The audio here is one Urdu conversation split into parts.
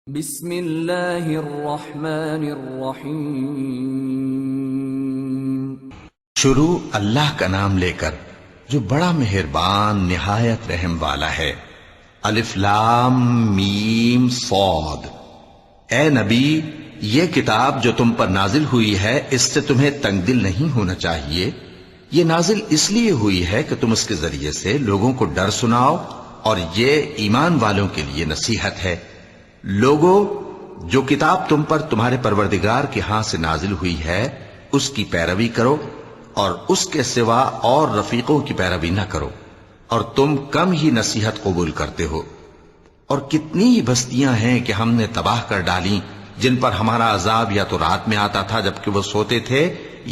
بسم اللہ الرحمن الرحیم۔ شروع اللہ کا نام لے کر جو بڑا مہربان نہایت رحم والا ہے۔ الف لام میم صاد۔ اے نبی، یہ کتاب جو تم پر نازل ہوئی ہے اس سے تمہیں تنگ دل نہیں ہونا چاہیے۔ یہ نازل اس لیے ہوئی ہے کہ تم اس کے ذریعے سے لوگوں کو ڈر سناؤ، اور یہ ایمان والوں کے لیے نصیحت ہے۔ لوگو، جو کتاب تم پر تمہارے پروردگار کے ہاں سے نازل ہوئی ہے اس کی پیروی کرو، اور اس کے سوا اور رفیقوں کی پیروی نہ کرو، اور تم کم ہی نصیحت قبول کرتے ہو۔ اور کتنی ہی بستیاں ہیں کہ ہم نے تباہ کر ڈالی جن پر ہمارا عذاب یا تو رات میں آتا تھا جبکہ وہ سوتے تھے،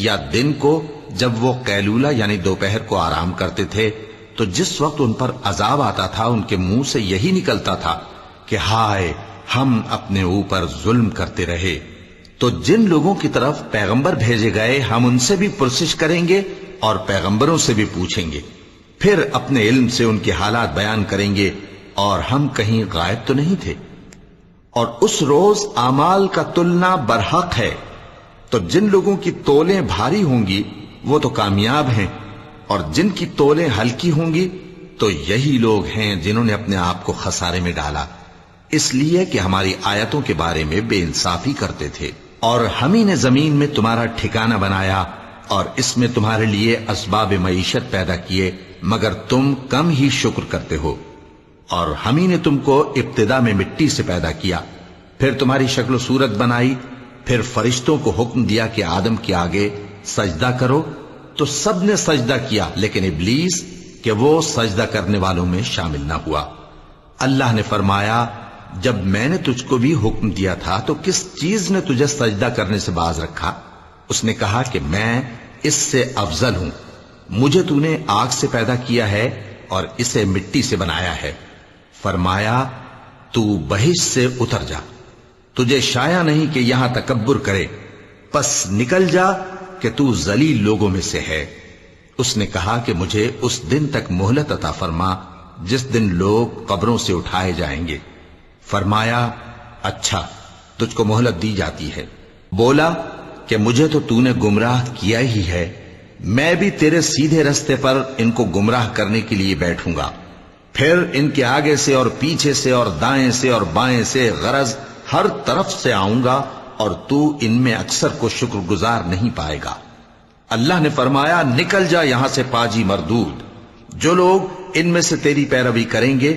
یا دن کو جب وہ قیلولہ یعنی دوپہر کو آرام کرتے تھے، تو جس وقت ان پر عذاب آتا تھا ان کے منہ سے یہی نکلتا تھا کہ ہائے، ہم اپنے اوپر ظلم کرتے رہے۔ تو جن لوگوں کی طرف پیغمبر بھیجے گئے ہم ان سے بھی پرسش کریں گے اور پیغمبروں سے بھی پوچھیں گے، پھر اپنے علم سے ان کے حالات بیان کریں گے، اور ہم کہیں غائب تو نہیں تھے۔ اور اس روز اعمال کا تلنا برحق ہے، تو جن لوگوں کی تولیں بھاری ہوں گی وہ تو کامیاب ہیں، اور جن کی تولیں ہلکی ہوں گی تو یہی لوگ ہیں جنہوں نے اپنے آپ کو خسارے میں ڈالا، اس لیے کہ ہماری آیتوں کے بارے میں بے انصافی کرتے تھے۔ اور ہم ہی نے زمین میں تمہارا ٹھکانہ بنایا اور اس میں تمہارے لیے اسباب معیشت پیدا کیے، مگر تم کم ہی شکر کرتے ہو۔ اور ہم ہی نے تم کو ابتدا میں مٹی سے پیدا کیا، پھر تمہاری شکل و صورت بنائی، پھر فرشتوں کو حکم دیا کہ آدم کے آگے سجدہ کرو، تو سب نے سجدہ کیا لیکن ابلیس کہ وہ سجدہ کرنے والوں میں شامل نہ ہوا۔ اللہ نے فرمایا، جب میں نے تجھ کو بھی حکم دیا تھا تو کس چیز نے تجھے سجدہ کرنے سے باز رکھا؟ اس نے کہا کہ میں اس سے افضل ہوں، مجھے تو نے آگ سے پیدا کیا ہے اور اسے مٹی سے بنایا ہے۔ فرمایا، تو بہشت سے اتر جا، تجھے شایع نہیں کہ یہاں تکبر کرے، پس نکل جا کہ تو ذلیل لوگوں میں سے ہے۔ اس نے کہا کہ مجھے اس دن تک مہلت عطا فرما جس دن لوگ قبروں سے اٹھائے جائیں گے۔ فرمایا، اچھا، تجھ کو مہلت دی جاتی ہے۔ بولا کہ مجھے تو نے گمراہ کیا ہی ہے، میں بھی تیرے سیدھے رستے پر ان کو گمراہ کرنے کے لیے بیٹھوں گا، پھر ان کے آگے سے اور پیچھے سے اور دائیں سے اور بائیں سے، غرض ہر طرف سے آؤں گا، اور تو ان میں اکثر کو شکر گزار نہیں پائے گا۔ اللہ نے فرمایا، نکل جا یہاں سے پاجی مردود، جو لوگ ان میں سے تیری پیروی کریں گے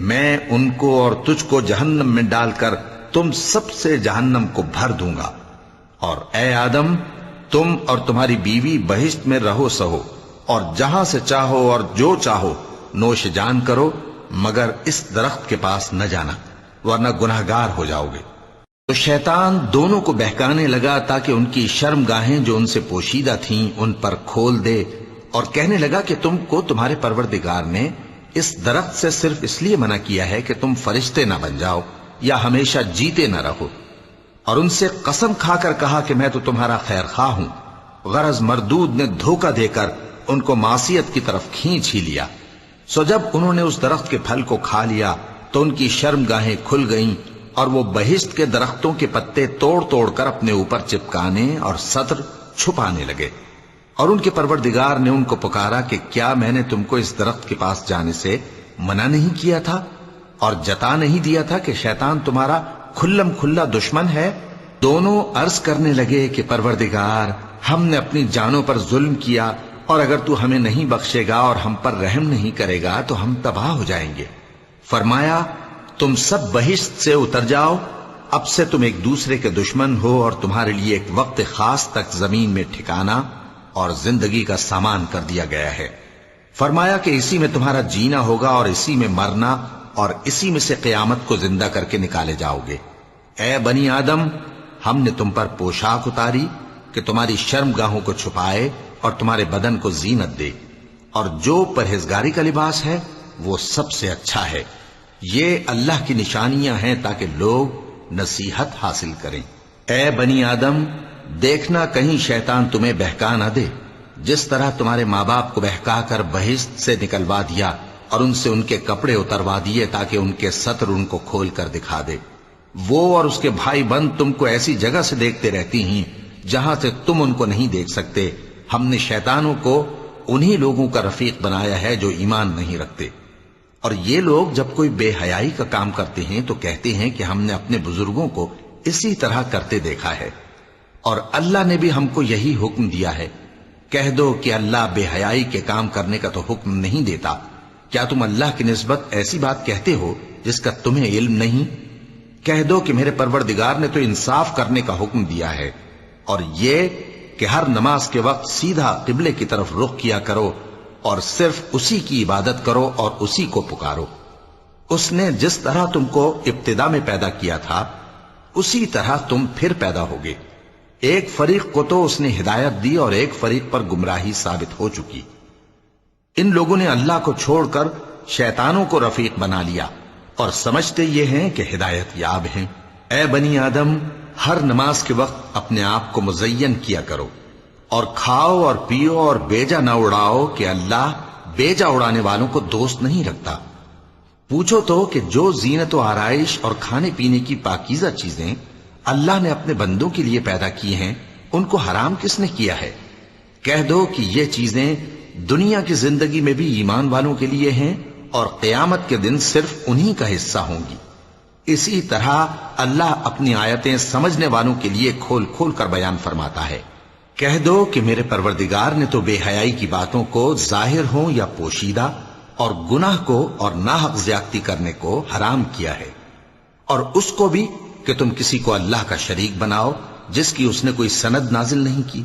میں ان کو اور تجھ کو جہنم میں ڈال کر تم سب سے جہنم کو بھر دوں گا۔ اور اے آدم، تم اور تمہاری بیوی بہشت میں رہو سہو، اور جہاں سے چاہو اور جو چاہو نوش جان کرو، مگر اس درخت کے پاس نہ جانا ورنہ گناہگار ہو جاؤ گے۔ تو شیطان دونوں کو بہکانے لگا تاکہ ان کی شرم گاہیں جو ان سے پوشیدہ تھیں ان پر کھول دے، اور کہنے لگا کہ تم کو تمہارے پروردگار نے اس درخت سے صرف اس لیے منع کیا ہے کہ تم فرشتے نہ بن جاؤ یا ہمیشہ جیتے نہ رہو۔ اور ان سے قسم کھا کر کہا کہ میں تو تمہارا خیر خواہ ہوں۔ غرض مردود نے دھوکہ دے کر ان کو معصیت کی طرف کھینچ ہی لیا۔ سو جب انہوں نے اس درخت کے پھل کو کھا لیا تو ان کی شرم گاہیں کھل گئیں، اور وہ بہشت کے درختوں کے پتے توڑ توڑ کر اپنے اوپر چپکانے اور سطر چھپانے لگے۔ اور ان کے پروردگار نے ان کو پکارا کہ کیا میں نے تم کو اس درخت کے پاس جانے سے منع نہیں کیا تھا، اور جتا نہیں دیا تھا کہ شیطان تمہارا کھلم کھلا دشمن ہے؟ دونوں عرض کرنے لگے کہ پروردگار، ہم نے اپنی جانوں پر ظلم کیا، اور اگر تو ہمیں نہیں بخشے گا اور ہم پر رحم نہیں کرے گا تو ہم تباہ ہو جائیں گے۔ فرمایا، تم سب بہشت سے اتر جاؤ، اب سے تم ایک دوسرے کے دشمن ہو، اور تمہارے لیے ایک وقت خاص تک زمین میں ٹھکانا اور زندگی کا سامان کر دیا گیا ہے۔ فرمایا کہ اسی میں تمہارا جینا ہوگا اور اسی میں مرنا، اور اسی میں سے قیامت کو زندہ کر کے نکالے جاؤ گے۔ اے بنی آدم، ہم نے تم پر پوشاک اتاری کہ تمہاری شرم گاہوں کو چھپائے اور تمہارے بدن کو زینت دے، اور جو پرہیزگاری کا لباس ہے وہ سب سے اچھا ہے۔ یہ اللہ کی نشانیاں ہیں تاکہ لوگ نصیحت حاصل کریں۔ اے بنی آدم، دیکھنا کہیں شیطان تمہیں بہکا نہ دے، جس طرح تمہارے ماں باپ کو بہکا کر بہشت سے نکلوا دیا اور ان سے ان کے کپڑے اتروا دیے تاکہ ان کے سطر ان کو کھول کر دکھا دے۔ وہ اور اس کے بھائی بند تم کو ایسی جگہ سے دیکھتے رہتی ہیں جہاں سے تم ان کو نہیں دیکھ سکتے. ہم نے شیطانوں کو انہی لوگوں کا رفیق بنایا ہے جو ایمان نہیں رکھتے. اور یہ لوگ جب کوئی بے حیائی کا کام کرتے ہیں تو کہتے ہیں کہ ہم نے اپنے بزرگوں کو اسی طرح کرتے دیکھا ہے اور اللہ نے بھی ہم کو یہی حکم دیا ہے. کہہ دو کہ اللہ بے حیائی کے کام کرنے کا تو حکم نہیں دیتا. کیا تم اللہ کی نسبت ایسی بات کہتے ہو جس کا تمہیں علم نہیں؟ کہہ دو کہ میرے پروردگار نے تو انصاف کرنے کا حکم دیا ہے اور یہ کہ ہر نماز کے وقت سیدھا قبلے کی طرف رخ کیا کرو اور صرف اسی کی عبادت کرو اور اسی کو پکارو. اس نے جس طرح تم کو ابتدا میں پیدا کیا تھا اسی طرح تم پھر پیدا ہوگے. ایک فریق کو تو اس نے ہدایت دی اور ایک فریق پر گمراہی ثابت ہو چکی. ان لوگوں نے اللہ کو چھوڑ کر شیطانوں کو رفیق بنا لیا اور سمجھتے یہ ہیں کہ ہدایت یاب ہیں. اے بنی آدم، ہر نماز کے وقت اپنے آپ کو مزین کیا کرو اور کھاؤ اور پیو اور بیجا نہ اڑاؤ کہ اللہ بیجا اڑانے والوں کو دوست نہیں رکھتا. پوچھو تو کہ جو زینت و آرائش اور کھانے پینے کی پاکیزہ چیزیں اللہ نے اپنے بندوں کے لیے پیدا کی ہیں ان کو حرام کس نے کیا ہے؟ کہہ دو کہ یہ چیزیں دنیا کی زندگی میں بھی ایمان والوں کے لیے ہیں اور قیامت کے دن صرف انہی کا حصہ ہوں گی. اسی طرح اللہ اپنی آیتیں سمجھنے والوں کے لیے کھول کھول کر بیان فرماتا ہے. کہہ دو کہ میرے پروردگار نے تو بے حیائی کی باتوں کو ظاہر ہوں یا پوشیدہ اور گناہ کو اور ناحق زیادتی کرنے کو حرام کیا ہے، اور اس کو بھی کہ تم کسی کو اللہ کا شریک بناؤ جس کی اس نے کوئی سند نازل نہیں کی،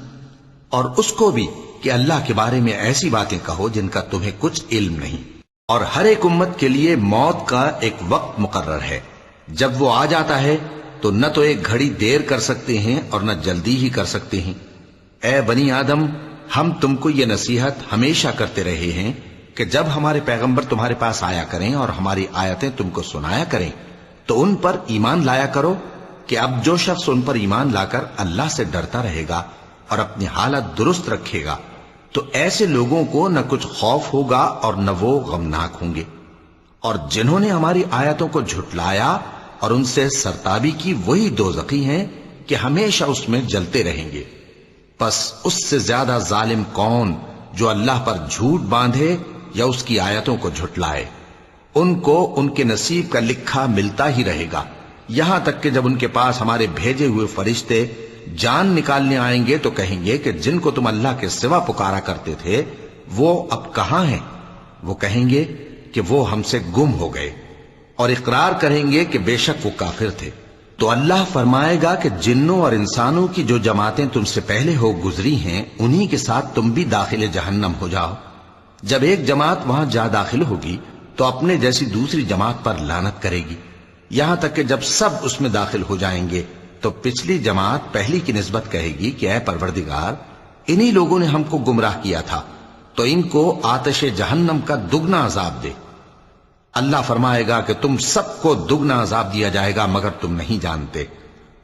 اور اس کو بھی کہ اللہ کے بارے میں ایسی باتیں کہو جن کا تمہیں کچھ علم نہیں. اور ہر ایک امت کے لیے موت کا ایک وقت مقرر ہے. جب وہ آ جاتا ہے تو نہ تو ایک گھڑی دیر کر سکتے ہیں اور نہ جلدی ہی کر سکتے ہیں. اے بنی آدم، ہم تم کو یہ نصیحت ہمیشہ کرتے رہے ہیں کہ جب ہمارے پیغمبر تمہارے پاس آیا کریں اور ہماری آیتیں تم کو سنایا کریں تو ان پر ایمان لایا کرو کہ اب جو شخص ان پر ایمان لا کر اللہ سے ڈرتا رہے گا اور اپنی حالت درست رکھے گا تو ایسے لوگوں کو نہ کچھ خوف ہوگا اور نہ وہ غمناک ہوں گے. اور جنہوں نے ہماری آیتوں کو جھٹلایا اور ان سے سرتابی کی وہی دوزخی ہیں کہ ہمیشہ اس میں جلتے رہیں گے. پس اس سے زیادہ ظالم کون جو اللہ پر جھوٹ باندھے یا اس کی آیتوں کو جھٹلائے. ان کو ان کے نصیب کا لکھا ملتا ہی رہے گا یہاں تک کہ جب ان کے پاس ہمارے بھیجے ہوئے فرشتے جان نکالنے آئیں گے تو کہیں گے کہ جن کو تم اللہ کے سوا پکارا کرتے تھے وہ اب کہاں ہیں؟ وہ کہیں گے کہ وہ ہم سے گم ہو گئے، اور اقرار کریں گے کہ بے شک وہ کافر تھے. تو اللہ فرمائے گا کہ جنوں اور انسانوں کی جو جماعتیں تم سے پہلے ہو گزری ہیں انہی کے ساتھ تم بھی داخل جہنم ہو جاؤ. جب ایک جماعت وہاں جا داخل ہوگی تو اپنے جیسی دوسری جماعت پر لعنت کرے گی، یہاں تک کہ جب سب اس میں داخل ہو جائیں گے تو پچھلی جماعت پہلی کی نسبت کہے گی کہ اے پروردگار، انہی لوگوں نے ہم کو گمراہ کیا تھا تو ان کو آتش جہنم کا دگنا عذاب دے. اللہ فرمائے گا کہ تم سب کو دگنا عذاب دیا جائے گا مگر تم نہیں جانتے.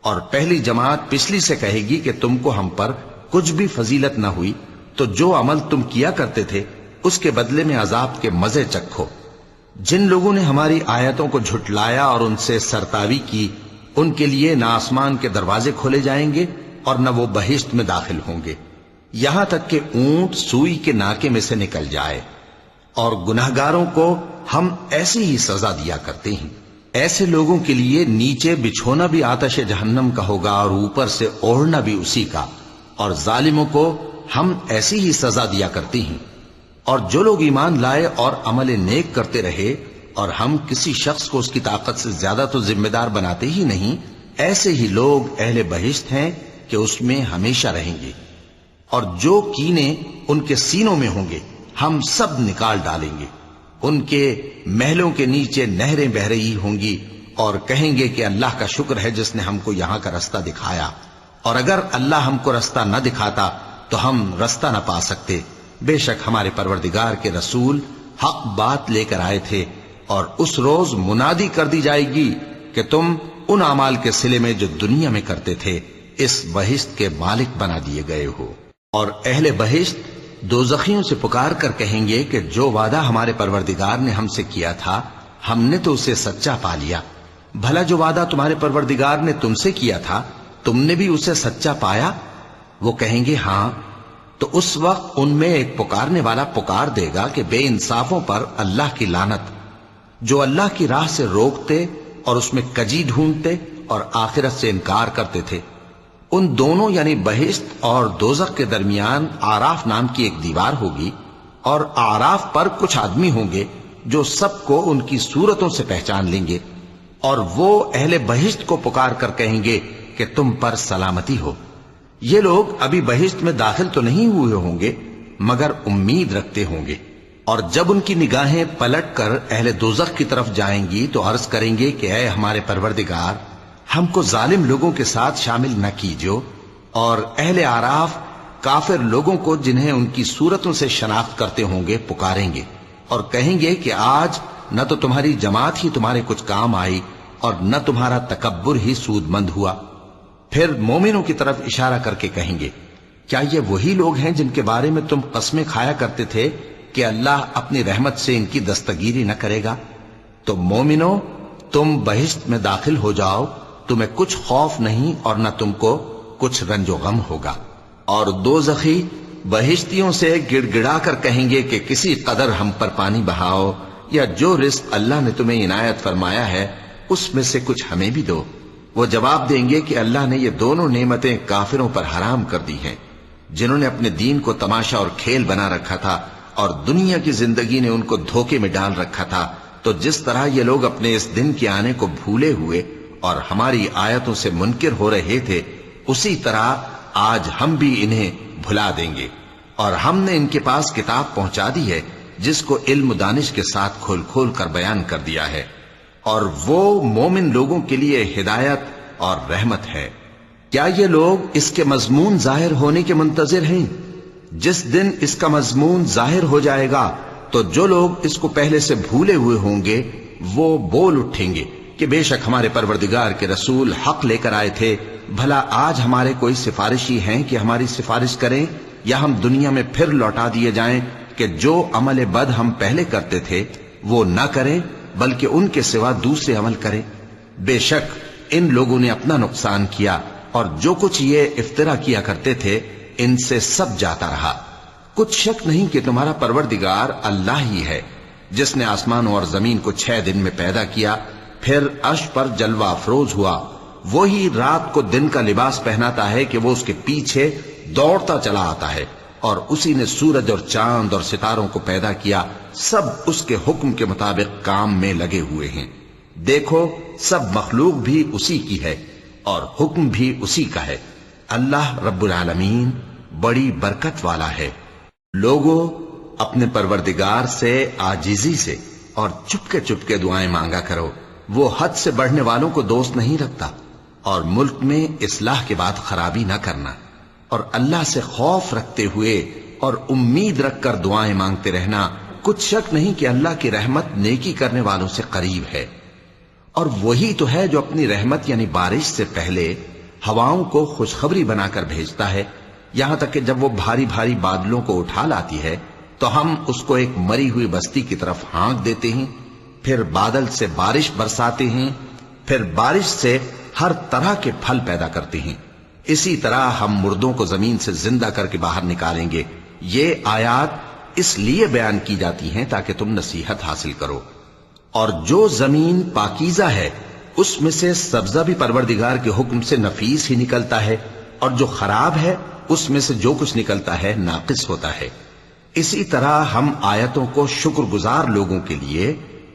اور پہلی جماعت پچھلی سے کہے گی کہ تم کو ہم پر کچھ بھی فضیلت نہ ہوئی تو جو عمل تم کیا کرتے تھے اس کے بدلے میں عذاب کے مزے چکھو. جن لوگوں نے ہماری آیتوں کو جھٹلایا اور ان سے سرتاوی کی ان کے لیے نہ آسمان کے دروازے کھولے جائیں گے اور نہ وہ بہشت میں داخل ہوں گے یہاں تک کہ اونٹ سوئی کے ناکے میں سے نکل جائے. اور گناہگاروں کو ہم ایسی ہی سزا دیا کرتے ہیں. ایسے لوگوں کے لیے نیچے بچھونا بھی آتش جہنم کا ہوگا اور اوپر سے اوڑھنا بھی اسی کا، اور ظالموں کو ہم ایسی ہی سزا دیا کرتے ہیں. اور جو لوگ ایمان لائے اور عمل نیک کرتے رہے اور ہم کسی شخص کو اس کی طاقت سے زیادہ تو ذمہ دار بناتے ہی نہیں، ایسے ہی لوگ اہل بہشت ہیں کہ اس میں ہمیشہ رہیں گے. اور جو کینے ان کے سینوں میں ہوں گے ہم سب نکال ڈالیں گے. ان کے محلوں کے نیچے نہریں بہ رہی ہوں گی اور کہیں گے کہ اللہ کا شکر ہے جس نے ہم کو یہاں کا رستہ دکھایا، اور اگر اللہ ہم کو رستہ نہ دکھاتا تو ہم رستہ نہ پا سکتے. بے شک ہمارے پروردگار کے رسول حق بات لے کر آئے تھے، اور اس روز منادی کر دی جائے گی کہ تم ان اعمال کے صلے میں جو دنیا میں کرتے تھے اس بہشت کے مالک بنا دیے گئے ہو. اور اہل بہشت دوزخیوں سے پکار کر کہیں گے کہ جو وعدہ ہمارے پروردگار نے ہم سے کیا تھا ہم نے تو اسے سچا پا لیا، بھلا جو وعدہ تمہارے پروردگار نے تم سے کیا تھا تم نے بھی اسے سچا پایا؟ وہ کہیں گے ہاں، تو اس وقت ان میں ایک پکارنے والا پکار دے گا کہ بے انصافوں پر اللہ کی لعنت، جو اللہ کی راہ سے روکتے اور اس میں کجی ڈھونڈتے اور آخرت سے انکار کرتے تھے۔ ان دونوں یعنی بہشت اور دوزخ کے درمیان آراف نام کی ایک دیوار ہوگی، اور آراف پر کچھ آدمی ہوں گے جو سب کو ان کی صورتوں سے پہچان لیں گے، اور وہ اہل بہشت کو پکار کر کہیں گے کہ تم پر سلامتی ہو۔ یہ لوگ ابھی بہشت میں داخل تو نہیں ہوئے ہوں گے مگر امید رکھتے ہوں گے، اور جب ان کی نگاہیں پلٹ کر اہل دوزخ کی طرف جائیں گی تو عرض کریں گے کہ اے ہمارے پروردگار، ہم کو ظالم لوگوں کے ساتھ شامل نہ کیجو۔ اور اہل آراف کافر لوگوں کو جنہیں ان کی صورتوں سے شناخت کرتے ہوں گے پکاریں گے اور کہیں گے کہ آج نہ تو تمہاری جماعت ہی تمہارے کچھ کام آئی اور نہ تمہارا تکبر ہی سود مند ہوا۔ پھر مومنوں کی طرف اشارہ کر کے کہیں گے، کیا یہ وہی لوگ ہیں جن کے بارے میں تم قسمیں کھایا کرتے تھے کہ اللہ اپنی رحمت سے ان کی دستگیری نہ کرے گا؟ تو مومنوں، تم بہشت میں داخل ہو جاؤ، تمہیں کچھ خوف نہیں اور نہ تم کو کچھ رنج و غم ہوگا۔ اور دوزخی بہشتیوں سے گڑ گڑا کر کہیں گے کہ کسی قدر ہم پر پانی بہاؤ، یا جو رزق اللہ نے تمہیں عنایت فرمایا ہے اس میں سے کچھ ہمیں بھی دو۔ وہ جواب دیں گے کہ اللہ نے یہ دونوں نعمتیں کافروں پر حرام کر دی ہیں، جنہوں نے اپنے دین کو تماشا اور کھیل بنا رکھا تھا اور دنیا کی زندگی نے ان کو دھوکے میں ڈال رکھا تھا۔ تو جس طرح یہ لوگ اپنے اس دن کے آنے کو بھولے ہوئے اور ہماری آیتوں سے منکر ہو رہے تھے، اسی طرح آج ہم بھی انہیں بھلا دیں گے۔ اور ہم نے ان کے پاس کتاب پہنچا دی ہے جس کو علم و دانش کے ساتھ کھول کھول کر بیان کر دیا ہے، اور وہ مومن لوگوں کے لیے ہدایت اور رحمت ہے۔ کیا یہ لوگ اس کے مضمون ظاہر ہونے کے منتظر ہیں؟ جس دن اس کا مضمون ظاہر ہو جائے گا تو جو لوگ اس کو پہلے سے بھولے ہوئے ہوں گے وہ بول اٹھیں گے کہ بے شک ہمارے پروردگار کے رسول حق لے کر آئے تھے، بھلا آج ہمارے کوئی سفارشی ہیں کہ ہماری سفارش کریں، یا ہم دنیا میں پھر لوٹا دیے جائیں کہ جو عمل بد ہم پہلے کرتے تھے وہ نہ کریں بلکہ ان کے سوا دوسرے عمل کریں۔ بے شک ان لوگوں نے اپنا نقصان کیا، اور جو کچھ یہ افترا کیا کرتے تھے ان سے سب جاتا رہا۔ کچھ شک نہیں کہ تمہارا پروردگار اللہ ہی ہے جس نے آسمانوں اور زمین کو 6 دن میں پیدا کیا، پھر عرش پر جلوہ افروز ہوا۔ وہی رات کو دن کا لباس پہناتا ہے کہ وہ اس کے پیچھے دوڑتا چلا آتا ہے، اور اسی نے سورج اور چاند اور ستاروں کو پیدا کیا، سب اس کے حکم کے مطابق کام میں لگے ہوئے ہیں۔ دیکھو سب مخلوق بھی اسی کی ہے اور حکم بھی اسی کا ہے۔ اللہ رب العالمین بڑی برکت والا ہے۔ لوگوں، اپنے پروردگار سے عاجزی سے اور چپکے دعائیں مانگا کرو، وہ حد سے بڑھنے والوں کو دوست نہیں رکھتا، اور ملک میں اصلاح کے بعد خرابی نہ کرنا، اور اللہ سے خوف رکھتے ہوئے اور امید رکھ کر دعائیں مانگتے رہنا۔ کچھ شک نہیں کہ اللہ کی رحمت نیکی کرنے والوں سے قریب ہے، اور وہی تو ہے جو اپنی رحمت یعنی بارش سے پہلے ہواؤں کو خوشخبری بنا کر بھیجتا ہے، یہاں تک کہ جب وہ بھاری بھاری بادلوں کو اٹھا لاتی ہے تو ہم اس کو ایک مری ہوئی بستی کی طرف ہانک دیتے ہیں، پھر بادل سے بارش برساتے ہیں، پھر بارش سے ہر طرح کے پھل پیدا کرتے ہیں۔ اسی طرح ہم مردوں کو زمین سے زندہ کر کے باہر نکالیں گے۔ یہ آیات اس لیے بیان کی جاتی ہیں تاکہ تم نصیحت حاصل کرو۔ اور جو زمین پاکیزہ ہے اس میں سے سبزہ بھی پروردگار کے حکم سے نفیس ہی نکلتا ہے، اور جو خراب ہے اس میں سے جو کچھ نکلتا ہے ناقص ہوتا ہے۔ اسی طرح ہم آیتوں کو شکر گزار لوگوں کے لیے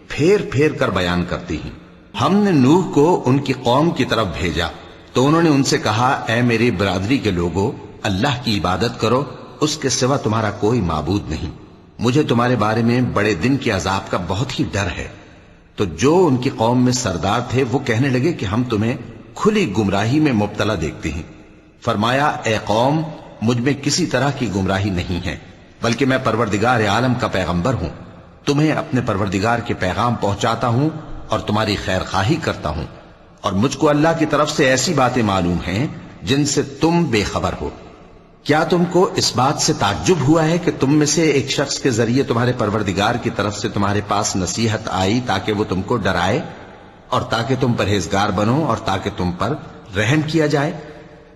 پھیر پھیر کر بیان کرتے ہیں۔ ہم نے نوح کو ان کی قوم کی طرف بھیجا تو انہوں نے ان سے کہا، اے میری برادری کے لوگوں، اللہ کی عبادت کرو، اس کے سوا تمہارا کوئی معبود نہیں، مجھے تمہارے بارے میں بڑے دن کے عذاب کا بہت ہی ڈر ہے۔ تو جو ان کی قوم میں سردار تھے وہ کہنے لگے کہ ہم تمہیں کھلی گمراہی میں مبتلا دیکھتے ہیں۔ فرمایا، اے قوم، مجھ میں کسی طرح کی گمراہی نہیں ہے، بلکہ میں پروردگار عالم کا پیغمبر ہوں، تمہیں اپنے پروردگار کے پیغام پہنچاتا ہوں اور تمہاری خیر خواہی کرتا ہوں، اور مجھ کو اللہ کی طرف سے ایسی باتیں معلوم ہیں جن سے تم بے خبر ہو۔ کیا تم کو اس بات سے تعجب ہوا ہے کہ تم میں سے ایک شخص کے ذریعے تمہارے پروردگار کی طرف سے تمہارے پاس نصیحت آئی تاکہ وہ تم کو ڈرائے؟ اور تاکہ تم پرہیزگار بنو اور تاکہ تم پر رحم کیا جائے۔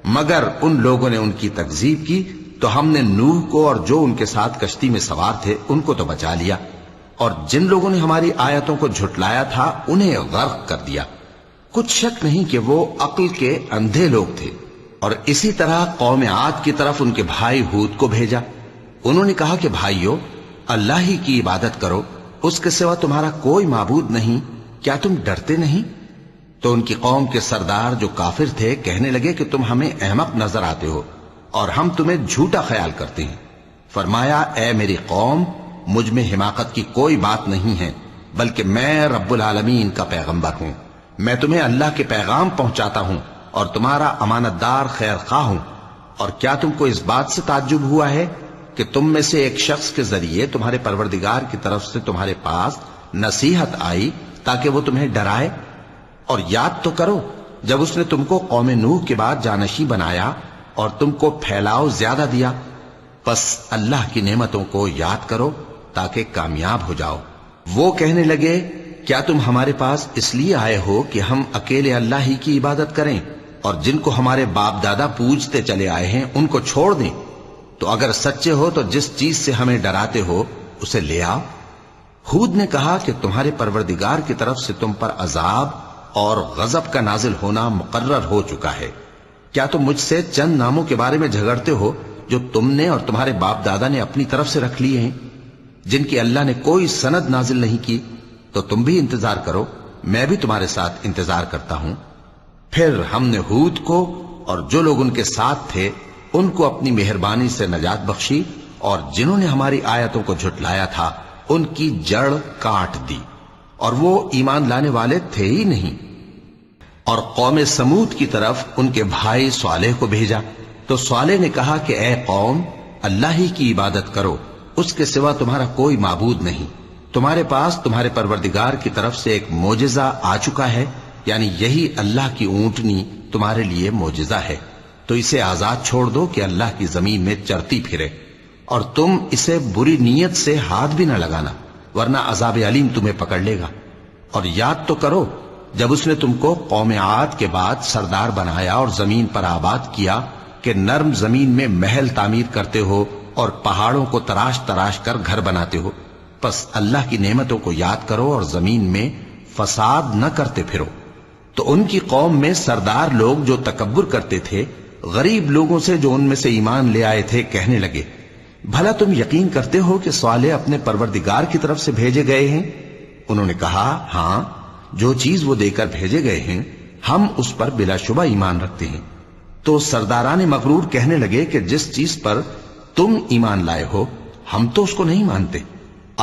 مگر ان لوگوں نے ان کی تکذیب کی تو ہم نے نوح کو اور جو ان کے ساتھ کشتی میں سوار تھے ان کو تو بچا لیا، اور جن لوگوں نے ہماری آیتوں کو جھٹلایا تھا انہیں غرق کر دیا۔ کچھ شک نہیں کہ وہ عقل کے اندھے لوگ تھے۔ اور اسی طرح قوم عاد کی طرف ان کے بھائی ہود کو بھیجا۔ انہوں نے کہا کہ بھائیو، اللہ ہی کی عبادت کرو، اس کے سوا تمہارا کوئی معبود نہیں، کیا تم ڈرتے نہیں؟ تو ان کی قوم کے سردار جو کافر تھے کہنے لگے کہ تم ہمیں احمق نظر آتے ہو اور ہم تمہیں جھوٹا خیال کرتے ہیں۔ فرمایا، اے میری قوم، مجھ میں حماقت کی کوئی بات نہیں ہے، بلکہ میں رب العالمین کا پیغمبر ہوں۔ میں تمہیں اللہ کے پیغام پہنچاتا ہوں اور تمہارا امانت دار خیر خواہ ہوں۔ اور کیا تم کو اس بات سے تعجب ہوا ہے کہ تم میں سے ایک شخص کے ذریعے تمہارے پروردگار کی طرف سے تمہارے پاس نصیحت آئی تاکہ وہ تمہیں ڈرائے؟ اور یاد تو کرو جب اس نے تم کو قوم نوح کے بعد جانشین بنایا اور تم کو پھیلاؤ زیادہ دیا۔ پس اللہ کی نعمتوں کو یاد کرو تاکہ کامیاب ہو جاؤ۔ وہ کہنے لگے، کیا تم ہمارے پاس اس لیے آئے ہو کہ ہم اکیلے اللہ ہی کی عبادت کریں اور جن کو ہمارے باپ دادا پوجتے چلے آئے ہیں ان کو چھوڑ دیں؟ تو اگر سچے ہو تو جس چیز سے ہمیں ڈراتے ہو اسے لے آؤ۔ ہود نے کہا کہ تمہارے پروردگار کی طرف سے تم پر عذاب اور غضب کا نازل ہونا مقرر ہو چکا ہے۔ کیا تم مجھ سے چند ناموں کے بارے میں جھگڑتے ہو جو تم نے اور تمہارے باپ دادا نے اپنی طرف سے رکھ لیے ہیں، جن کی اللہ نے کوئی سند نازل نہیں کی؟ تو تم بھی انتظار کرو، میں بھی تمہارے ساتھ انتظار کرتا ہوں۔ پھر ہم نے ہود کو اور جو لوگ ان کے ساتھ تھے ان کو اپنی مہربانی سے نجات بخشی، اور جنہوں نے ہماری آیتوں کو جھٹلایا تھا ان کی جڑ کاٹ دی، اور وہ ایمان لانے والے تھے ہی نہیں۔ اور قوم سمود کی طرف ان کے بھائی صالح کو بھیجا تو صالح نے کہا کہ اے قوم، اللہ ہی کی عبادت کرو، اس کے سوا تمہارا کوئی معبود نہیں۔ تمہارے پاس تمہارے پروردگار کی طرف سے ایک معجزہ آ چکا ہے، یعنی یہی اللہ کی اونٹنی تمہارے لیے معجزہ ہے، تو اسے آزاد چھوڑ دو کہ اللہ کی زمین میں چرتی پھرے، اور تم اسے بری نیت سے ہاتھ بھی نہ لگانا، ورنہ عذاب علیم تمہیں پکڑ لے گا۔ اور یاد تو کرو جب اس نے تم کو قوم عاد کے بعد سردار بنایا اور زمین پر آباد کیا کہ نرم زمین میں محل تعمیر کرتے ہو اور پہاڑوں کو تراش تراش کر گھر بناتے ہو۔ پس اللہ کی نعمتوں کو یاد کرو اور زمین میں فساد نہ کرتے پھرو۔ تو ان کی قوم میں سردار لوگ جو تکبر کرتے تھے غریب لوگوں سے جو ان میں سے ایمان لے آئے تھے کہنے لگے، بھلا تم یقین کرتے ہو کہ صالح اپنے پروردگار کی طرف سے بھیجے گئے ہیں؟ انہوں نے کہا، ہاں، جو چیز وہ دے کر بھیجے گئے ہیں ہم اس پر بلا شبہ ایمان رکھتے ہیں۔ تو سرداران مغرور کہنے لگے کہ جس چیز پر تم ایمان لائے ہو ہم تو اس کو نہیں مانتے۔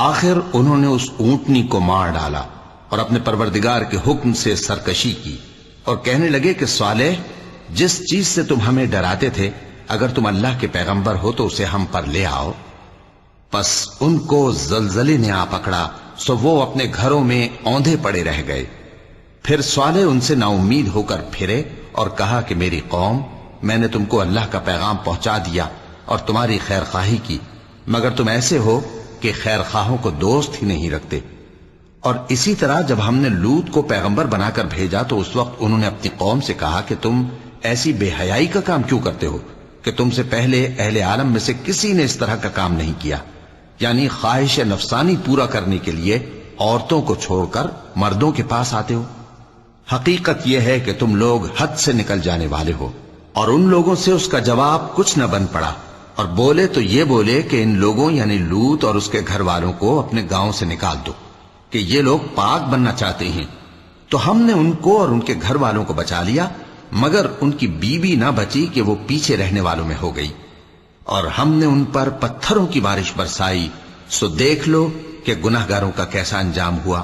آخر انہوں نے اس اونٹنی کو مار ڈالا اور اپنے پروردگار کے حکم سے سرکشی کی، اور کہنے لگے کہ صالح، جس چیز سے تم ہمیں ڈراتے تھے اگر تم اللہ کے پیغمبر ہو تو اسے ہم پر لے آؤ۔ پس ان کو زلزلے نے آ پکڑا، سو وہ اپنے گھروں میں اوندھے پڑے رہ گئے۔ پھر صالح ان سے نا امید ہو کر پھرے اور کہا کہ میری قوم، میں نے تم کو اللہ کا پیغام پہنچا دیا اور تمہاری خیر خواہی کی، مگر تم ایسے ہو کہ خیر خواہوں کو دوست ہی نہیں رکھتے۔ اور اسی طرح جب ہم نے لوط کو پیغمبر بنا کر بھیجا تو اس وقت انہوں نے اپنی قوم سے کہا کہ تم ایسی بے حیائی کا کام کیوں کرتے ہو کہ تم سے پہلے اہل عالم میں سے کسی نے اس طرح کا کام نہیں کیا، یعنی خواہش نفسانی پورا کرنے کے لیے عورتوں کو چھوڑ کر مردوں کے پاس آتے ہو۔ حقیقت یہ ہے کہ تم لوگ حد سے نکل جانے والے ہو۔ اور ان لوگوں سے اس کا جواب کچھ نہ بن پڑا، اور بولے تو یہ بولے کہ ان لوگوں یعنی لوط اور اس کے گھر والوں کو اپنے گاؤں سے نکال دو کہ یہ لوگ پاک بننا چاہتے ہیں۔ تو ہم نے ان کو اور ان کے گھر والوں کو بچا لیا، مگر ان کی بیوی نہ بچی کہ وہ پیچھے رہنے والوں میں ہو گئی۔ اور ہم نے ان پر پتھروں کی بارش برسائی، سو دیکھ لو کہ گناہگاروں کا کیسا انجام ہوا۔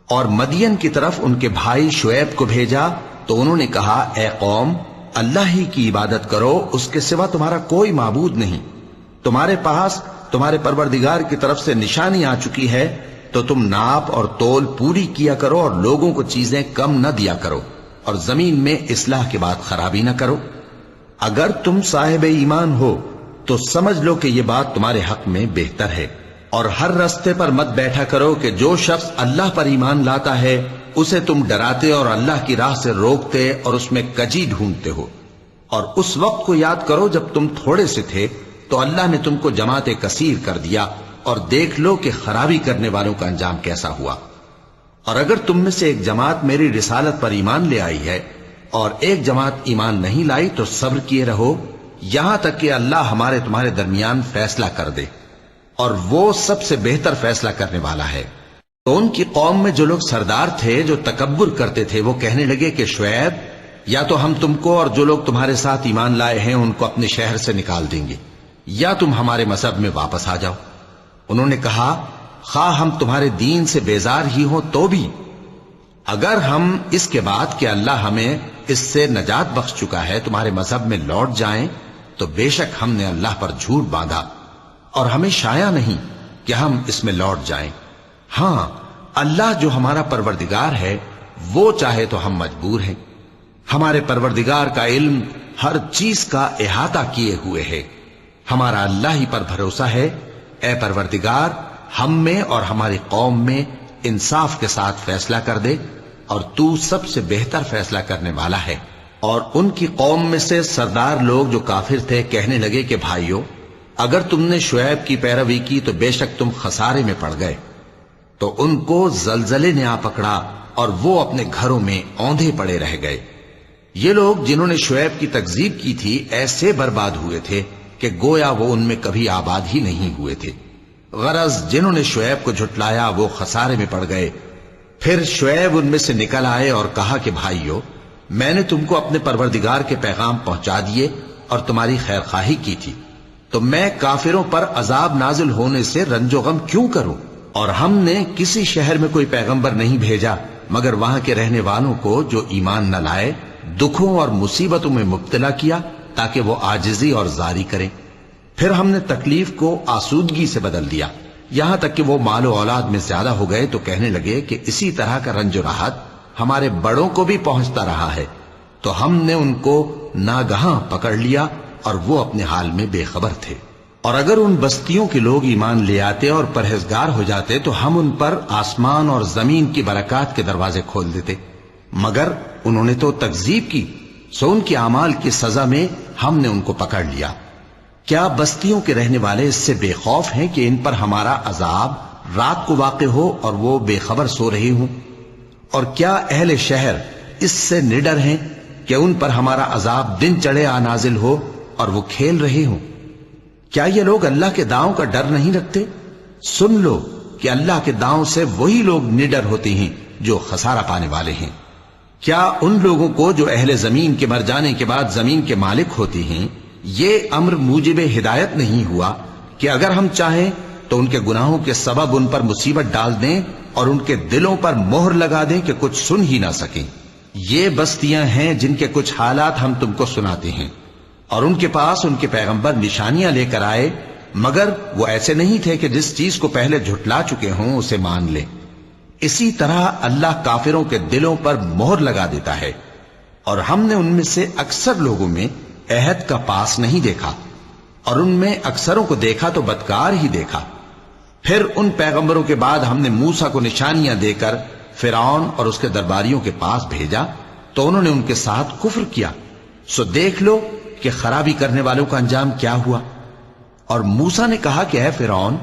اور مدین کی طرف ان کے بھائی شعیب کو بھیجا تو انہوں نے کہا، اے قوم، اللہ ہی کی عبادت کرو، اس کے سوا تمہارا کوئی معبود نہیں۔ تمہارے پاس تمہارے پروردگار کی طرف سے نشانی آ چکی ہے، تو تم ناپ اور تول پوری کیا کرو اور لوگوں کو چیزیں کم نہ دیا کرو، اور زمین میں اصلاح کے بعد خرابی نہ کرو۔ اگر تم صاحب ایمان ہو تو سمجھ لو کہ یہ بات تمہارے حق میں بہتر ہے، اور ہر رستے پر مت بیٹھا کرو کہ جو شخص اللہ پر ایمان لاتا ہے اسے تم ڈراتے اور اللہ کی راہ سے روکتے اور اس میں کجی ڈھونڈتے ہو۔ اور اس وقت کو یاد کرو جب تم تھوڑے سے تھے تو اللہ نے تم کو جماعت کثیر کر دیا، اور دیکھ لو کہ خرابی کرنے والوں کا انجام کیسا ہوا۔ اور اگر تم میں سے ایک جماعت میری رسالت پر ایمان لے آئی ہے اور ایک جماعت ایمان نہیں لائی تو صبر کیے رہو یہاں تک کہ اللہ ہمارے تمہارے درمیان فیصلہ کر دے، اور وہ سب سے بہتر فیصلہ کرنے والا ہے۔ تو ان کی قوم میں جو لوگ سردار تھے جو تکبر کرتے تھے وہ کہنے لگے کہ شعیب، یا تو ہم تم کو اور جو لوگ تمہارے ساتھ ایمان لائے ہیں ان کو اپنے شہر سے نکال دیں گے، یا تم ہمارے مذہب میں واپس آ جاؤ۔ انہوں نے کہا خواہ ہم تمہارے دین سے بیزار ہی ہوں تو بھی، اگر ہم اس کے بعد کہ اللہ ہمیں اس سے نجات بخش چکا ہے تمہارے مذہب میں لوٹ جائیں تو بے شک ہم نے اللہ پر جھوٹ باندھا، اور ہمیں شایع نہیں کہ ہم اس میں لوٹ جائیں۔ ہاں، اللہ جو ہمارا پروردگار ہے وہ چاہے تو ہم مجبور ہیں۔ ہمارے پروردگار کا علم ہر چیز کا احاطہ کیے ہوئے ہے۔ ہمارا اللہ ہی پر بھروسہ ہے۔ اے پروردگار، ہم میں اور ہماری قوم میں انصاف کے ساتھ فیصلہ کر دے، اور تو سب سے بہتر فیصلہ کرنے والا ہے۔ اور ان کی قوم میں سے سردار لوگ جو کافر تھے کہنے لگے کہ بھائیو، اگر تم نے شعیب کی پیروی کی تو بے شک تم خسارے میں پڑ گئے۔ تو ان کو زلزلے نے آ پکڑا اور وہ اپنے گھروں میں اوندھے پڑے رہ گئے۔ یہ لوگ جنہوں نے شعیب کی تکذیب کی تھی ایسے برباد ہوئے تھے کہ گویا وہ ان میں کبھی آباد ہی نہیں ہوئے تھے۔ غرض جنہوں نے شعیب کو جھٹلایا وہ خسارے میں پڑ گئے۔ پھر شعیب ان میں سے نکل آئے اور کہا کہ بھائیو، میں نے تم کو اپنے پروردگار کے پیغام پہنچا دیے اور تمہاری خیر خواہی کی تھی، تو میں کافروں پر عذاب نازل ہونے سے رنج و غم کیوں کروں؟ اور ہم نے کسی شہر میں کوئی پیغمبر نہیں بھیجا مگر وہاں کے رہنے والوں کو جو ایمان نہ لائے دکھوں اور مصیبتوں میں مبتلا کیا تاکہ وہ عاجزی اور زاری کریں۔ پھر ہم نے تکلیف کو آسودگی سے بدل دیا، یہاں تک کہ وہ مال و اولاد میں زیادہ ہو گئے تو کہنے لگے کہ اسی طرح کا رنج و راحت ہمارے بڑوں کو بھی پہنچتا رہا ہے۔ تو ہم نے ان کو ناگہاں پکڑ لیا اور وہ اپنے حال میں بے خبر تھے۔ اور اگر ان بستیوں کے لوگ ایمان لے آتے اور پرہیزگار ہو جاتے تو ہم ان پر آسمان اور زمین کی برکات کے دروازے کھول دیتے، مگر انہوں نے تو تکذیب کی، سو ان کے اعمال کی سزا میں ہم نے ان کو پکڑ لیا۔ کیا بستیوں کے رہنے والے اس سے بے خوف ہیں کہ ان پر ہمارا عذاب رات کو واقع ہو اور وہ بے خبر سو رہے ہوں؟ اور کیا اہل شہر اس سے نڈر ہیں کہ ان پر ہمارا عذاب دن چڑھے آ نازل ہو اور وہ کھیل رہے ہوں؟ کیا یہ لوگ اللہ کے داؤں کا ڈر نہیں رکھتے؟ سن لو کہ اللہ کے داؤں سے وہی لوگ نڈر ہوتے ہیں جو خسارہ پانے والے ہیں۔ کیا ان لوگوں کو جو اہل زمین کے مر جانے کے بعد زمین کے مالک ہوتے ہیں یہ امر موجب ہدایت نہیں ہوا کہ اگر ہم چاہیں تو ان کے گناہوں کے سبب ان پر مصیبت ڈال دیں اور ان کے دلوں پر مہر لگا دیں کہ کچھ سن ہی نہ سکیں؟ یہ بستیاں ہیں جن کے کچھ حالات ہم تم کو سناتے ہیں، اور ان کے پاس ان کے پیغمبر نشانیاں لے کر آئے، مگر وہ ایسے نہیں تھے کہ جس چیز کو پہلے جھٹلا چکے ہوں اسے مان لیں۔ اسی طرح اللہ کافروں کے دلوں پر مہر لگا دیتا ہے، اور ہم نے ان میں سے اکثر لوگوں میں عہد کا پاس نہیں دیکھا، اور ان میں اکثروں کو دیکھا تو بدکار ہی دیکھا۔ پھر ان پیغمبروں کے بعد ہم نے موسیٰ کو نشانیاں دے کر فرعون اور اس کے درباریوں کے پاس بھیجا تو انہوں نے ان کے ساتھ کفر کیا، سو دیکھ لو کہ خرابی کرنے والوں کا انجام کیا ہوا۔ اور موسیٰ نے کہا کہ اے فرعون،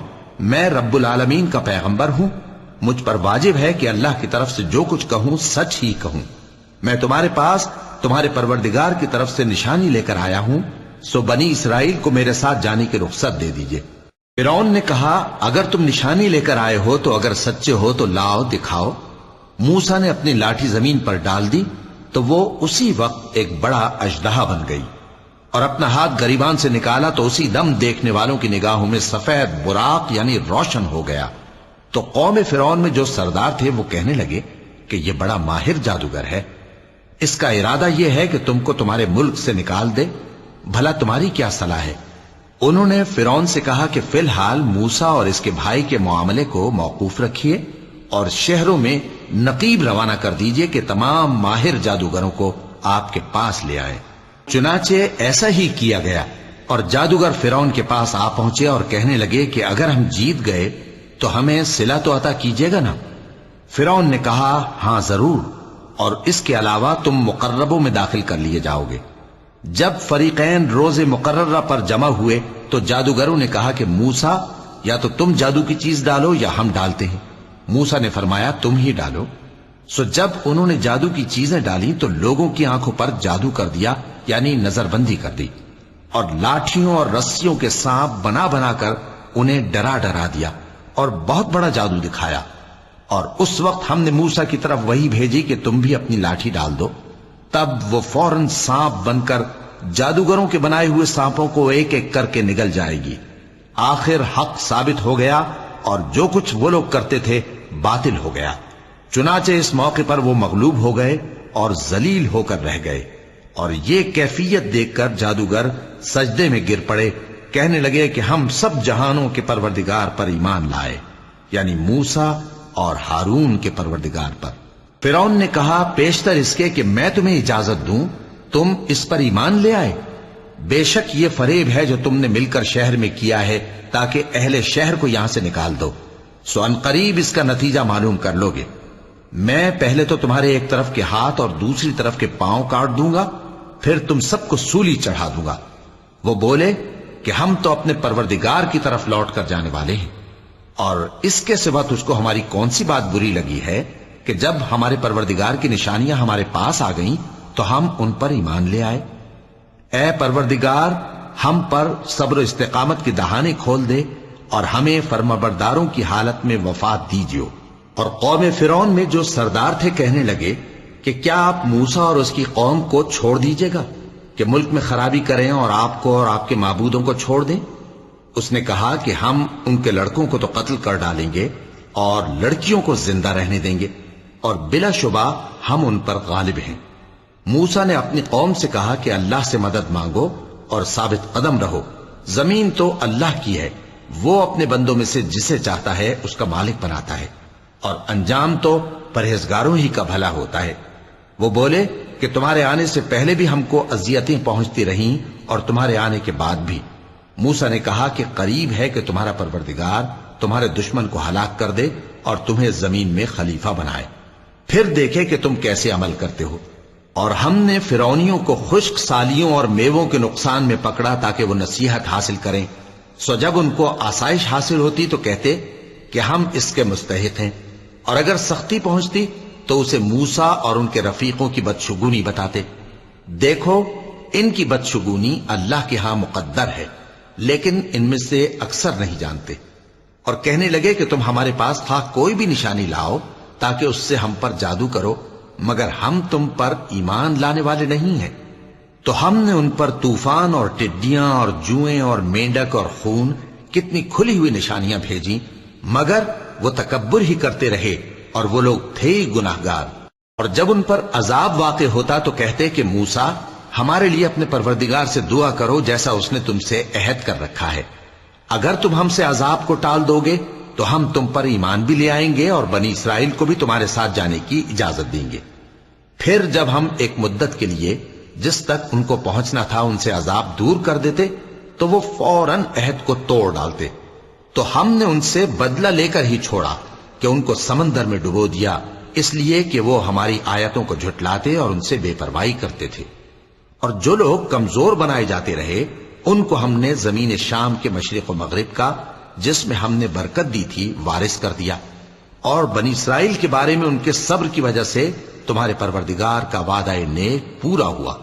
میں رب العالمین کا پیغمبر ہوں، مجھ پر واجب ہے کہ اللہ کی طرف سے جو کچھ کہوں سچ ہی کہوں۔ میں تمہارے پاس تمہارے پروردگار کی طرف سے نشانی لے کر آیا ہوں، سو بنی اسرائیل کو میرے ساتھ جانے کی رخصت دے دیجئے۔ فرعون نے کہا اگر تم نشانی لے کر آئے ہو تو اگر سچے ہو تو لاؤ دکھاؤ۔ موسیٰ نے اپنی لاٹھی زمین پر ڈال دی تو وہ اسی وقت ایک بڑا اژدہا بن گئی، اور اپنا ہاتھ گریبان سے نکالا تو اسی دم دیکھنے والوں کی نگاہوں میں سفید براق یعنی روشن ہو گیا۔ تو قوم فرعون میں جو سردار تھے وہ کہنے لگے کہ یہ بڑا ماہر جادوگر ہے، اس کا ارادہ یہ ہے کہ تم کو تمہارے ملک سے نکال دے، بھلا تمہاری کیا صلاح ہے؟ انہوں نے فرعون سے کہا کہ فی الحال موسیٰ اور اس کے بھائی کے معاملے کو موقوف رکھیے اور شہروں میں نقیب روانہ کر دیجئے کہ تمام ماہر جادوگروں کو آپ کے پاس لے آئے۔ چنانچہ ایسا ہی کیا گیا، اور جادوگر فرعون کے پاس آ پہنچے اور کہنے لگے کہ اگر ہم جیت گئے تو ہمیں صلہ تو عطا کیجیے گا نا؟ فرعون نے کہا ہاں ضرور، اور اس کے علاوہ تم مقربوں میں داخل کر لیے جاؤ گے۔ جب فریقین روز مقررہ پر جمع ہوئے تو جادوگروں نے کہا کہ موسیٰ یا تو تم جادو کی چیز ڈالو یا ہم ڈالتے ہیں۔ موسیٰ نے فرمایا تم ہی ڈالو۔ سو جب انہوں نے جادو کی چیزیں ڈالی تو لوگوں کی آنکھوں پر جادو کر دیا، یعنی نظر بندی کر دی، اور لاٹھیوں اور رسیوں کے سانپ بنا بنا کر انہیں ڈرا ڈرا دیا اور بہت بڑا جادو دکھایا۔ اور اس وقت ہم نے موسیٰ کی طرف وحی بھیجی کہ تم بھی اپنی لاٹھی ڈال دو، تب وہ فوراً سانپ بن کر جادوگروں کے بنائے ہوئے سانپوں کو ایک ایک کر کے نگل جائے گی۔ آخر حق ثابت ہو گیا اور جو کچھ وہ لوگ کرتے تھے باطل ہو گیا۔ چنانچہ اس موقع پر وہ مغلوب ہو گئے اور ذلیل ہو کر رہ گئے، اور یہ کیفیت دیکھ کر جادوگر سجدے میں گر پڑے، کہنے لگے کہ ہم سب جہانوں کے پروردگار پر ایمان لائے، یعنی موسیٰ اور ہارون کے پروردگار پر۔ فرعون نے کہا پیشتر اس کے کہ میں تمہیں اجازت دوں تم اس پر ایمان لے آئے، بے شک یہ فریب ہے جو تم نے مل کر شہر میں کیا ہے تاکہ اہل شہر کو یہاں سے نکال دو، سو ان قریب اس کا نتیجہ معلوم کر لو گے۔ میں پہلے تو تمہارے ایک طرف کے ہاتھ اور دوسری طرف کے پاؤں کاٹ دوں گا، پھر تم سب کو سولی چڑھا دوں گا۔ وہ بولے کہ ہم تو اپنے پروردگار کی طرف لوٹ کر جانے والے ہیں، اور اس کے سوا تجھ کو ہماری کون سی بات بری لگی ہے کہ جب ہمارے پروردگار کی نشانیاں ہمارے پاس آ گئیں تو ہم ان پر ایمان لے آئے۔ اے پروردگار، ہم پر صبر و استقامت کی دہانے کھول دے اور ہمیں فرمانبرداروں کی حالت میں وفات دیجیو۔ اور قوم فرعون میں جو سردار تھے کہنے لگے کہ کیا آپ موسیٰ اور اس کی قوم کو چھوڑ دیجیے گا کہ ملک میں خرابی کریں اور آپ کو اور آپ کے معبودوں کو چھوڑ دیں؟ اس نے کہا کہ ہم ان کے لڑکوں کو تو قتل کر ڈالیں گے اور لڑکیوں کو زندہ رہنے دیں گے، اور بلا شبہ ہم ان پر غالب ہیں۔ موسیٰ نے اپنی قوم سے کہا کہ اللہ سے مدد مانگو اور ثابت قدم رہو، زمین تو اللہ کی ہے، وہ اپنے بندوں میں سے جسے چاہتا ہے اس کا مالک بناتا ہے، اور انجام تو پرہیزگاروں ہی کا بھلا ہوتا ہے۔ وہ بولے کہ تمہارے آنے سے پہلے بھی ہم کو اذیتیں پہنچتی رہیں اور تمہارے آنے کے بعد بھی۔ موسیٰ نے کہا کہ قریب ہے کہ تمہارا پروردگار تمہارے دشمن کو ہلاک کر دے اور تمہیں زمین میں خلیفہ بنائے، پھر دیکھے کہ تم کیسے عمل کرتے ہو۔ اور ہم نے فرعونیوں کو خشک سالیوں اور میووں کے نقصان میں پکڑا تاکہ وہ نصیحت حاصل کریں، سو جب ان کو آسائش حاصل ہوتی تو کہتے کہ ہم اس کے مستحق ہیں، اور اگر سختی پہنچتی تو اسے موسیٰ اور ان کے رفیقوں کی بدشگونی بتاتے۔ دیکھو ان کی بدشگونی اللہ کے ہاں مقدر ہے، لیکن ان میں سے اکثر نہیں جانتے۔ اور کہنے لگے کہ تم ہمارے پاس خواہ کوئی بھی نشانی لاؤ تاکہ اس سے ہم پر جادو کرو، مگر ہم تم پر ایمان لانے والے نہیں ہیں۔ تو ہم نے ان پر طوفان اور ٹڈیاں اور جوئیں اور مینڈک اور خون کتنی کھلی ہوئی نشانیاں بھیجیں، مگر وہ تکبر ہی کرتے رہے اور وہ لوگ تھے ہی گناہگار۔ اور جب ان پر عذاب واقع ہوتا تو کہتے کہ موسیٰ ہمارے لیے اپنے پروردگار سے دعا کرو جیسا اس نے تم سے عہد کر رکھا ہے، اگر تم ہم سے عذاب کو ٹال دو گے تو ہم تم پر ایمان بھی لے آئیں گے اور بنی اسرائیل کو بھی تمہارے ساتھ جانے کی اجازت دیں گے۔ پھر جب ہم ایک مدت کے لیے جس تک ان کو پہنچنا تھا ان سے عذاب دور کر دیتے تو وہ فوراً عہد کو توڑ ڈالتے، تو ہم نے ان سے بدلہ لے کر ہی چھوڑا کہ ان کو سمندر میں ڈبو دیا، اس لیے کہ وہ ہماری آیتوں کو جھٹلاتے اور ان سے بے پرواہی کرتے تھے۔ اور جو لوگ کمزور بنائے جاتے رہے ان کو ہم نے زمین شام کے مشرق و مغرب کا جس میں ہم نے برکت دی تھی وارث کر دیا، اور بنی اسرائیل کے بارے میں ان کے صبر کی وجہ سے تمہارے پروردگار کا وعدہ نیک پورا ہوا۔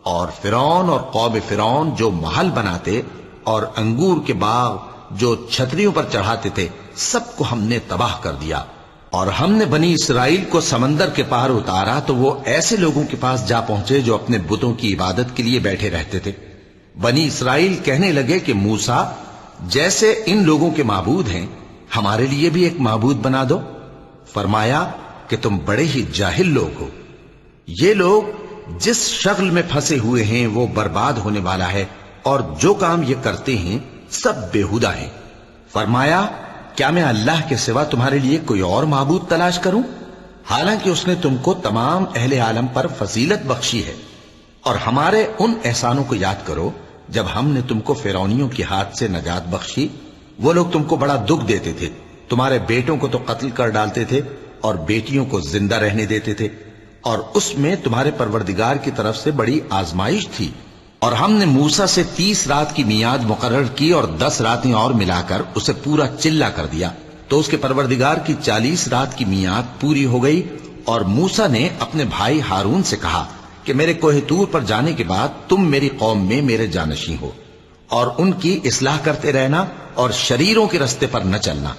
اور فرعون اور قوم فرعون جو محل بناتے اور انگور کے باغ جو چھتریوں پر چڑھاتے تھے سب کو ہم نے تباہ کر دیا۔ اور ہم نے بنی اسرائیل کو سمندر کے پار اتارا تو وہ ایسے لوگوں کے پاس جا پہنچے جو اپنے بتوں کی عبادت کے لیے بیٹھے رہتے تھے۔ بنی اسرائیل کہنے لگے کہ موسیٰ جیسے ان لوگوں کے معبود ہیں ہمارے لیے بھی ایک معبود بنا دو۔ فرمایا کہ تم بڑے ہی جاہل لوگ ہو، یہ لوگ جس شغل میں پھنسے ہوئے ہیں وہ برباد ہونے والا ہے، اور جو کام یہ کرتے ہیں سب بےہودہ ہیں۔ فرمایا کیا میں اللہ کے سوا تمہارے لیے کوئی اور معبود تلاش کروں، حالانکہ اس نے تم کو تمام اہل عالم پر فضیلت بخشی ہے۔ اور ہمارے ان احسانوں کو یاد کرو جب ہم نے تم کو فرعونیوں کے ہاتھ سے نجات بخشی، وہ لوگ تم کو بڑا دکھ دیتے تھے، تمہارے بیٹوں کو تو قتل کر ڈالتے تھے اور بیٹیوں کو زندہ رہنے دیتے تھے، اور اس میں تمہارے پروردگار کی طرف سے بڑی آزمائش تھی۔ اور ہم نے موسیٰ سے 30 رات کی میعاد مقرر کی اور 10 راتیں اور ملا کر اسے پورا چلہ کر دیا، تو اس کے پروردگار کی 40 رات کی میعاد پوری ہو گئی۔ اور موسیٰ نے اپنے بھائی ہارون سے کہا کہ میرے کوہ طور پر جانے کے بعد تم میری قوم میں میرے جانشین ہو، اور ان کی اصلاح کرتے رہنا اور شریروں کے رستے پر نہ چلنا۔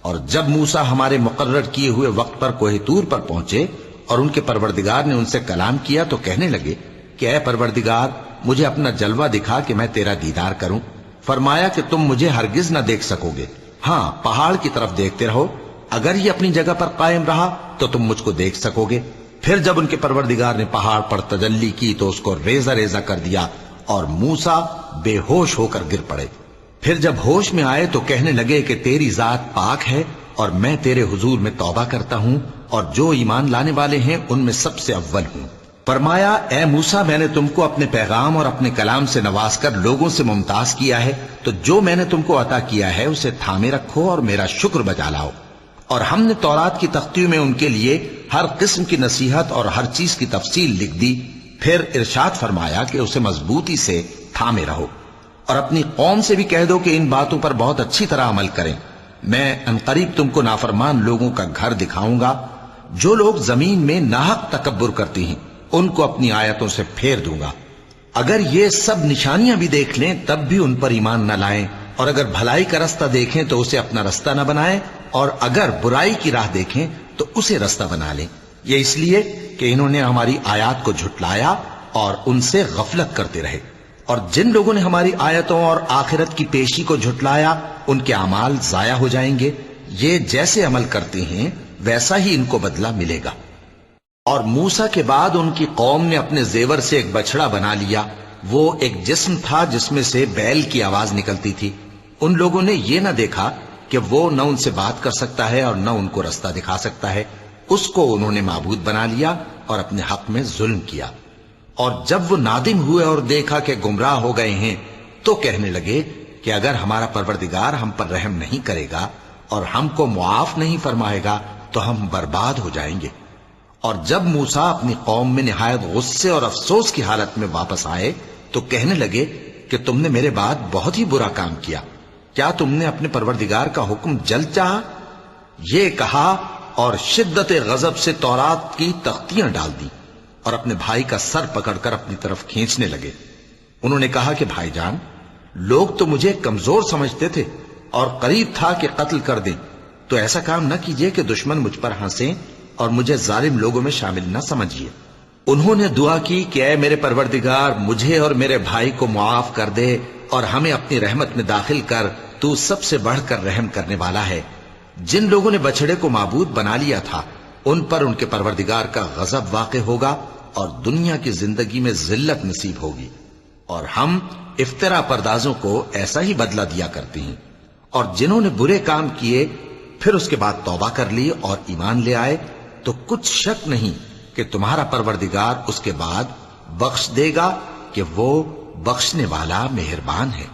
اور جب موسیٰ ہمارے مقرر کیے ہوئے وقت پر کوہ طور پر پہنچے اور ان کے پروردگار نے ان سے کلام کیا تو کہنے لگے کہ اے پروردگار، مجھے اپنا جلوہ دکھا کہ میں تیرا دیدار کروں۔ فرمایا کہ تم مجھے ہرگز نہ دیکھ سکو گے، ہاں پہاڑ کی طرف دیکھتے رہو، اگر یہ اپنی جگہ پر قائم رہا تو تم مجھ کو دیکھ سکو گے۔ پھر جب ان کے پروردگار نے پہاڑ پر تجلی کی تو اس کو ریزہ ریزہ کر دیا اور موسیٰ بے ہوش ہو کر گر پڑے۔ پھر جب ہوش میں آئے تو کہنے لگے کہ تیری ذات پاک ہے اور میں تیرے حضور میں توبہ کرتا ہوں اور جو ایمان لانے والے ہیں ان میں سب سے اول ہوں۔ فرمایا اے موسیٰ، میں نے تم کو اپنے پیغام اور اپنے کلام سے نواز کر لوگوں سے ممتاز کیا ہے، تو جو میں نے تم کو عطا کیا ہے اسے تھامے رکھو اور میرا شکر بجا لاؤ۔ اور ہم نے تورات کی تختیوں میں ان کے لیے ہر قسم کی نصیحت اور ہر چیز کی تفصیل لکھ دی۔ پھر ارشاد فرمایا کہ اسے مضبوطی سے تھامے رہو، اور اپنی قوم سے بھی کہہ دو کہ ان باتوں پر بہت اچھی طرح عمل کریں۔ میں انقریب تم کو نافرمان لوگوں کا گھر دکھاؤں گا، جو لوگ زمین میں ناحق تکبر کرتی ہیں ان کو اپنی آیتوں سے پھیر دوں گا۔ اگر یہ سب نشانیاں بھی دیکھ لیں تب بھی ان پر ایمان نہ لائیں، اور اگر بھلائی کا رستہ دیکھیں تو اسے اپنا رستہ نہ بنائیں، اور اگر برائی کی راہ دیکھیں تو اسے رستہ بنا لیں۔ یہ اس لیے کہ انہوں نے ہماری آیات کو جھٹلایا اور ان سے غفلت کرتے رہے۔ اور جن لوگوں نے ہماری آیتوں اور آخرت کی پیشی کو جھٹلایا ان کے اعمال ضائع ہو جائیں گے۔ یہ جیسے عمل کرتے ہیں ویسا ہی ان کو بدلہ ملے گا۔ اور موسیٰ کے بعد ان کی قوم نے اپنے زیور سے ایک بچڑا بنا لیا، وہ ایک جسم تھا جس میں سے بیل کی آواز نکلتی تھی۔ ان لوگوں نے یہ نہ دیکھا کہ وہ نہ ان سے بات کر سکتا ہے اور نہ ان کو رستہ دکھا سکتا ہے، اس کو انہوں نے معبود بنا لیا اور اپنے حق میں ظلم کیا۔ اور جب وہ نادم ہوئے اور دیکھا کہ گمراہ ہو گئے ہیں تو کہنے لگے کہ اگر ہمارا پروردگار ہم پر رحم نہیں کرے گا اور ہم کو معاف نہیں فرمائے گا تو ہم برباد ہو جائیں گے۔ اور جب موسیٰ اپنی قوم میں نہایت غصے اور افسوس کی حالت میں واپس آئے تو کہنے لگے کہ تم نے میرے بعد بہت ہی برا کام کیا، کیا تم نے اپنے پروردگار کا حکم جلد چاہا؟ یہ کہا اور شدت غضب سے تورات کی تختیاں ڈال دی اور اپنے بھائی کا سر پکڑ کر اپنی طرف کھینچنے لگے۔ انہوں نے کہا کہ بھائی جان، لوگ تو مجھے کمزور سمجھتے تھے اور قریب تھا کہ قتل کر دیں، تو ایسا کام نہ کیجیے کہ دشمن مجھ پر ہنسیں اور مجھے ظالم لوگوں میں شامل نہ سمجھیے۔ انہوں نے دعا کی کہ اے میرے پروردگار، مجھے اور میرے بھائی کو معاف کر دے اور ہمیں اپنی رحمت میں داخل کر، تو سب سے بڑھ کر رحم کرنے والا ہے۔ جن لوگوں نے بچڑے کو معبود بنا لیا تھا ان پر ان کے پروردگار کا غضب واقع ہوگا اور دنیا کی زندگی میں ذلت نصیب ہوگی، اور ہم افترا پردازوں کو ایسا ہی بدلہ دیا کرتے ہیں۔ اور جنہوں نے برے کام کیے پھر اس کے بعد توبہ کر لی اور ایمان لے آئے تو کچھ شک نہیں کہ تمہارا پروردگار اس کے بعد بخش دے گا کہ وہ بخشنے والا مہربان ہے۔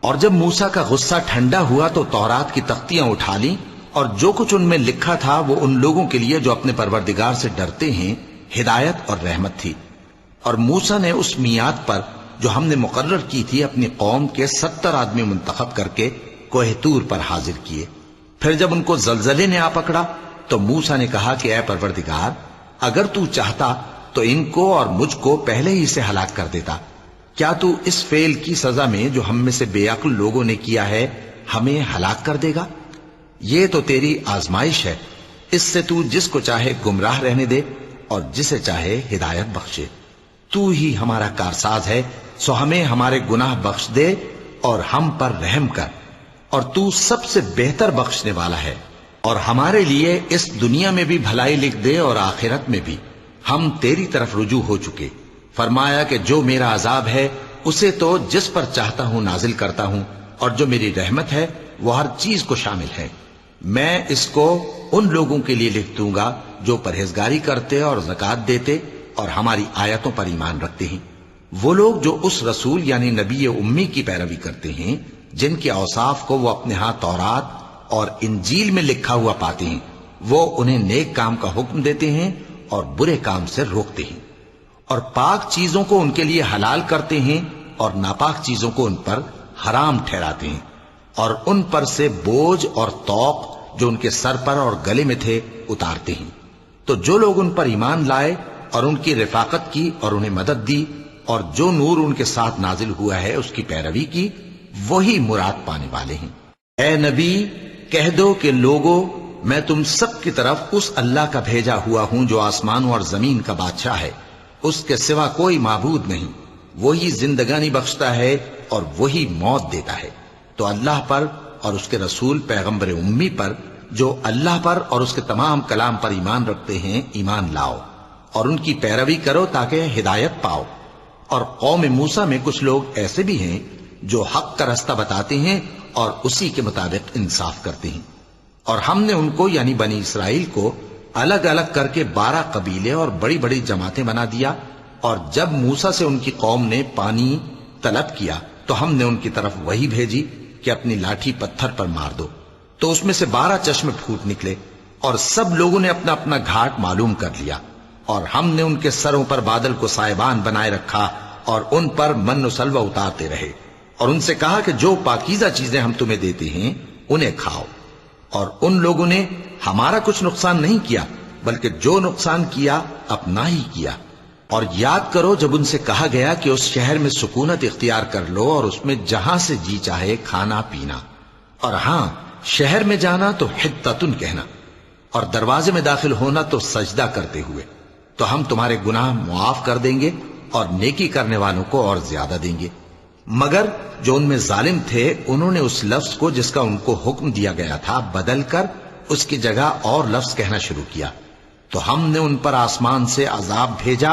اور جب موسیٰ کا غصہ ٹھنڈا ہوا تو تورات کی تختیاں اٹھا لیں، اور جو کچھ ان میں لکھا تھا وہ ان لوگوں کے لیے جو اپنے پروردگار سے ڈرتے ہیں ہدایت اور رحمت تھی۔ اور موسیٰ نے اس میعاد پر جو ہم نے مقرر کی تھی اپنی قوم کے 70 آدمی منتخب کر کے کوہ طور پر حاضر کیے۔ پھر جب ان کو زلزلے نے آ پکڑا تو موسیٰ نے کہا کہ اے پروردگار، اگر تو چاہتا تو ان کو اور مجھ کو پہلے ہی سے ہلاک کر دیتا۔ کیا تو اس فعل کی سزا میں جو ہم میں سے بے عقل لوگوں نے کیا ہے ہمیں ہلاک کر دے گا؟ یہ تو تیری آزمائش ہے، اس سے تو جس کو چاہے گمراہ رہنے دے اور جسے چاہے ہدایت بخشے۔ تو ہی ہمارا کارساز ہے، سو ہمیں ہمارے گناہ بخش دے اور ہم پر رحم کر، اور تو سب سے بہتر بخشنے والا ہے۔ اور ہمارے لیے اس دنیا میں بھی بھلائی لکھ دے اور آخرت میں بھی، ہم تیری طرف رجوع ہو چکے۔ فرمایا کہ جو میرا عذاب ہے اسے تو جس پر چاہتا ہوں نازل کرتا ہوں، اور جو میری رحمت ہے وہ ہر چیز کو شامل ہے۔ میں اس کو ان لوگوں کے لیے لکھ دوں گا جو پرہیزگاری کرتے اور زکوٰۃ دیتے اور ہماری آیتوں پر ایمان رکھتے ہیں، وہ لوگ جو اس رسول یعنی نبی امی کی پیروی کرتے ہیں جن کے اوصاف کو وہ اپنے ہاں تورات اور انجیل میں لکھا ہوا پاتے ہیں، وہ انہیں نیک کام کا حکم دیتے ہیں اور برے کام سے روکتے ہیں، اور پاک چیزوں کو ان کے لیے حلال کرتے ہیں اور ناپاک چیزوں کو ان پر حرام ٹھہراتے ہیں، اور ان پر سے بوجھ اور طوق جو ان کے سر پر اور گلے میں تھے اتارتے ہیں۔ تو جو لوگ ان پر ایمان لائے اور ان کی رفاقت کی اور انہیں مدد دی اور جو نور ان کے ساتھ نازل ہوا ہے اس کی پیروی کی، وہی مراد پانے والے ہیں۔ اے نبی کہہ دو کہ لوگو، میں تم سب کی طرف اس اللہ کا بھیجا ہوا ہوں جو آسمانوں اور زمین کا بادشاہ ہے، اس کے سوا کوئی معبود نہیں، وہی زندگانی بخشتا ہے اور وہی موت دیتا ہے۔ تو اللہ پر اور اس کے رسول پیغمبر امی پر جو اللہ پر اور اس کے تمام کلام پر ایمان رکھتے ہیں ایمان لاؤ اور ان کی پیروی کرو تاکہ ہدایت پاؤ۔ اور قوم موسیٰ میں کچھ لوگ ایسے بھی ہیں جو حق کا رستہ بتاتے ہیں اور اسی کے مطابق انصاف کرتے ہیں، اور ہم نے ان کو یعنی بنی اسرائیل کو الگ الگ کر کے 12 قبیلے اور بڑی بڑی جماعتیں بنا دیا، اور جب موسیٰ سے ان کی قوم نے پانی طلب کیا تو ہم نے ان کی طرف وہی بھیجی کہ اپنی لاٹھی پتھر پر مار دو، تو اس میں سے 12 چشمے پھوٹ نکلے، اور سب لوگوں نے اپنا اپنا گھاٹ معلوم کر لیا، اور ہم نے ان کے سروں پر بادل کو سائبان بنائے رکھا اور ان پر من و سلوہ اتارتے رہے، اور ان سے کہا کہ جو پاکیزہ چیزیں ہم تمہیں دیتے ہیں انہیں کھاؤ، اور ان لوگوں نے ہمارا کچھ نقصان نہیں کیا بلکہ جو نقصان کیا اپنا ہی کیا۔ اور یاد کرو جب ان سے کہا گیا کہ اس شہر میں سکونت اختیار کر لو اور اس میں جہاں سے جی چاہے کھانا پینا، اور ہاں شہر میں جانا تو حطتن کہنا، اور دروازے میں داخل ہونا تو سجدہ کرتے ہوئے، تو ہم تمہارے گناہ معاف کر دیں گے اور نیکی کرنے والوں کو اور زیادہ دیں گے۔ مگر جو ان میں ظالم تھے انہوں نے اس لفظ کو جس کا ان کو حکم دیا گیا تھا بدل کر اس کی جگہ اور لفظ کہنا شروع کیا، تو ہم نے ان پر آسمان سے عذاب بھیجا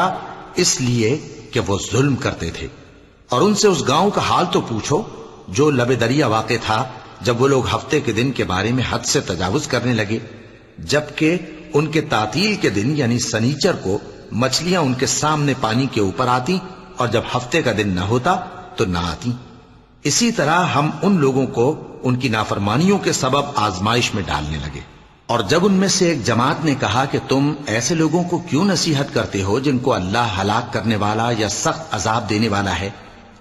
اس لیے کہ وہ ظلم کرتے تھے۔ اور ان سے اس گاؤں کا حال تو پوچھو جو لب دریا واقع تھا، جب وہ لوگ ہفتے کے دن کے بارے میں حد سے تجاوز کرنے لگے، جبکہ ان کے تعطیل کے دن یعنی سنیچر کو مچھلیاں ان کے سامنے پانی کے اوپر آتی، اور جب ہفتے کا دن نہ ہوتا تو نہ آتی۔ اسی طرح ہم ان لوگوں کو ان کی نافرمانیوں کے سبب آزمائش میں ڈالنے لگے۔ اور جب ان میں سے ایک جماعت نے کہا کہ تم ایسے لوگوں کو کیوں نصیحت کرتے ہو جن کو اللہ ہلاک کرنے والا یا سخت عذاب دینے والا ہے،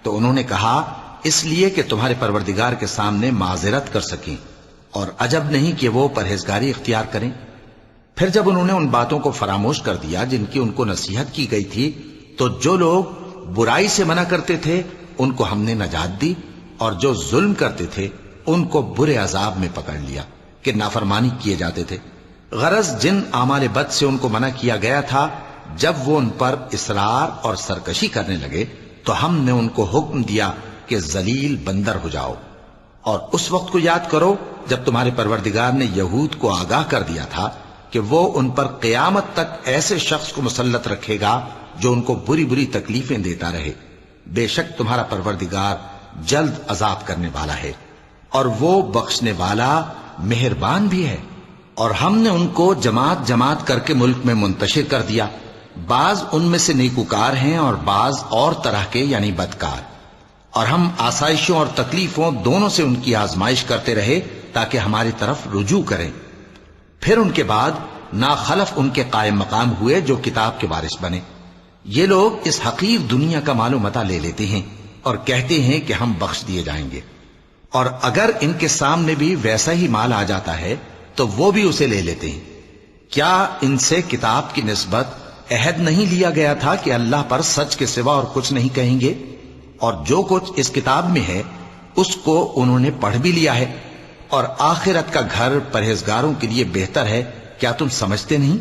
تو انہوں نے کہا اس لیے کہ تمہارے پروردگار کے سامنے معذرت کر سکیں، اور عجب نہیں کہ وہ پرہیزگاری اختیار کریں۔ پھر جب انہوں نے ان باتوں کو فراموش کر دیا جن کی ان کو نصیحت کی گئی تھی، تو جو لوگ برائی سے منع کرتے تھے ان کو ہم نے نجات دی، اور جو ظلم کرتے تھے ان کو برے عذاب میں پکڑ لیا کہ نافرمانی کیے جاتے تھے۔ غرض جن اعمال بد سے ان کو منع کیا گیا تھا، جب وہ ان پر اصرار اور سرکشی کرنے لگے تو ہم نے ان کو حکم دیا کہ ذلیل بندر ہو جاؤ۔ اور اس وقت کو یاد کرو جب تمہارے پروردگار نے یہود کو آگاہ کر دیا تھا کہ وہ ان پر قیامت تک ایسے شخص کو مسلط رکھے گا جو ان کو بری بری تکلیفیں دیتا رہے۔ بے شک تمہارا پروردگار جلد عذاب کرنے والا ہے، اور وہ بخشنے والا مہربان بھی ہے۔ اور ہم نے ان کو جماعت جماعت کر کے ملک میں منتشر کر دیا، بعض ان میں سے نیکوکار ہیں اور بعض اور طرح کے یعنی بدکار، اور ہم آسائشوں اور تکلیفوں دونوں سے ان کی آزمائش کرتے رہے تاکہ ہماری طرف رجوع کریں۔ پھر ان کے بعد ناخلف ان کے قائم مقام ہوئے جو کتاب کے وارث بنے۔ یہ لوگ اس حقیر دنیا کا مال و متاع لے لیتے ہیں اور کہتے ہیں کہ ہم بخش دیے جائیں گے، اور اگر ان کے سامنے بھی ویسا ہی مال آ جاتا ہے تو وہ بھی اسے لے لیتے ہیں۔ کیا ان سے کتاب کی نسبت عہد نہیں لیا گیا تھا کہ اللہ پر سچ کے سوا اور کچھ نہیں کہیں گے؟ اور جو کچھ اس کتاب میں ہے اس کو انہوں نے پڑھ بھی لیا ہے، اور آخرت کا گھر پرہیزگاروں کے لیے بہتر ہے، کیا تم سمجھتے نہیں؟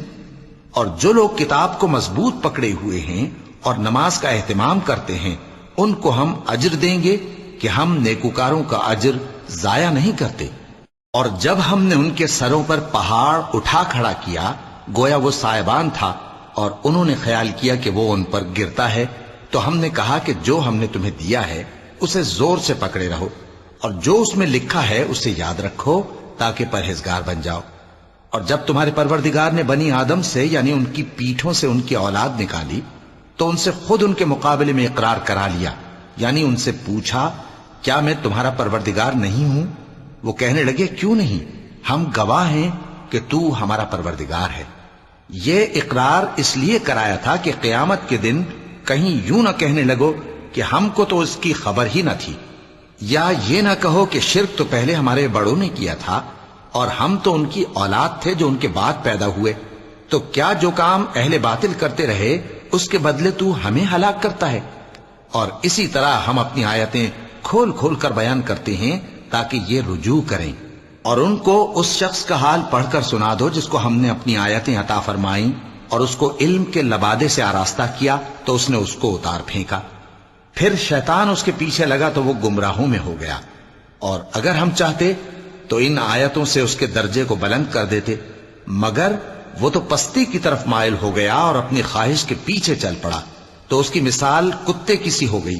اور جو لوگ کتاب کو مضبوط پکڑے ہوئے ہیں اور نماز کا اہتمام کرتے ہیں ان کو ہم اجر دیں گے کہ ہم نیکوکاروں کا اجر ضائع نہیں کرتے۔ اور جب ہم نے ان کے سروں پر پہاڑ اٹھا کھڑا کیا گویا وہ سائبان تھا، اور انہوں نے خیال کیا کہ وہ ان پر گرتا ہے، تو ہم نے کہا کہ جو ہم نے تمہیں دیا ہے اسے زور سے پکڑے رہو، اور جو اس میں لکھا ہے اسے یاد رکھو تاکہ پرہیزگار بن جاؤ۔ اور جب تمہارے پروردگار نے بنی آدم سے یعنی ان کی پیٹھوں سے ان کی اولاد نکالی تو ان سے خود ان کے مقابلے میں اقرار کرا لیا، یعنی ان سے پوچھا کیا میں تمہارا پروردگار نہیں ہوں؟ وہ کہنے لگے کیوں نہیں، ہم گواہ ہیں کہ تو ہمارا پروردگار ہے۔ یہ اقرار اس لیے کرایا تھا کہ قیامت کے دن کہیں یوں نہ کہنے لگو کہ ہم کو تو اس کی خبر ہی نہ تھی، یا یہ نہ کہو کہ شرک تو پہلے ہمارے بڑوں نے کیا تھا اور ہم تو ان کی اولاد تھے جو ان کے بعد پیدا ہوئے، تو کیا جو کام اہل باطل کرتے رہے اس کے بدلے تو ہمیں ہلاک کرتا ہے؟ اور اسی طرح ہم اپنی آیتیں کھول کھول کر بیان کرتے ہیں تاکہ یہ رجوع کریں، اور ان کو اس شخص کا حال پڑھ کر سنا دو جس کو ہم نے اپنی آیتیں عطا فرمائیں اور اس کو علم کے لبادے سے آراستہ کیا تو اس نے اس کو اتار پھینکا، پھر شیطان اس کے پیچھے لگا تو وہ گمراہوں میں ہو گیا، اور اگر ہم چاہتے تو ان آیتوں سے اس کے درجے کو بلند کر دیتے، مگر وہ تو پستی کی طرف مائل ہو گیا اور اپنی خواہش کے پیچھے چل پڑا، تو اس کی مثال کتے کی سی ہو گئی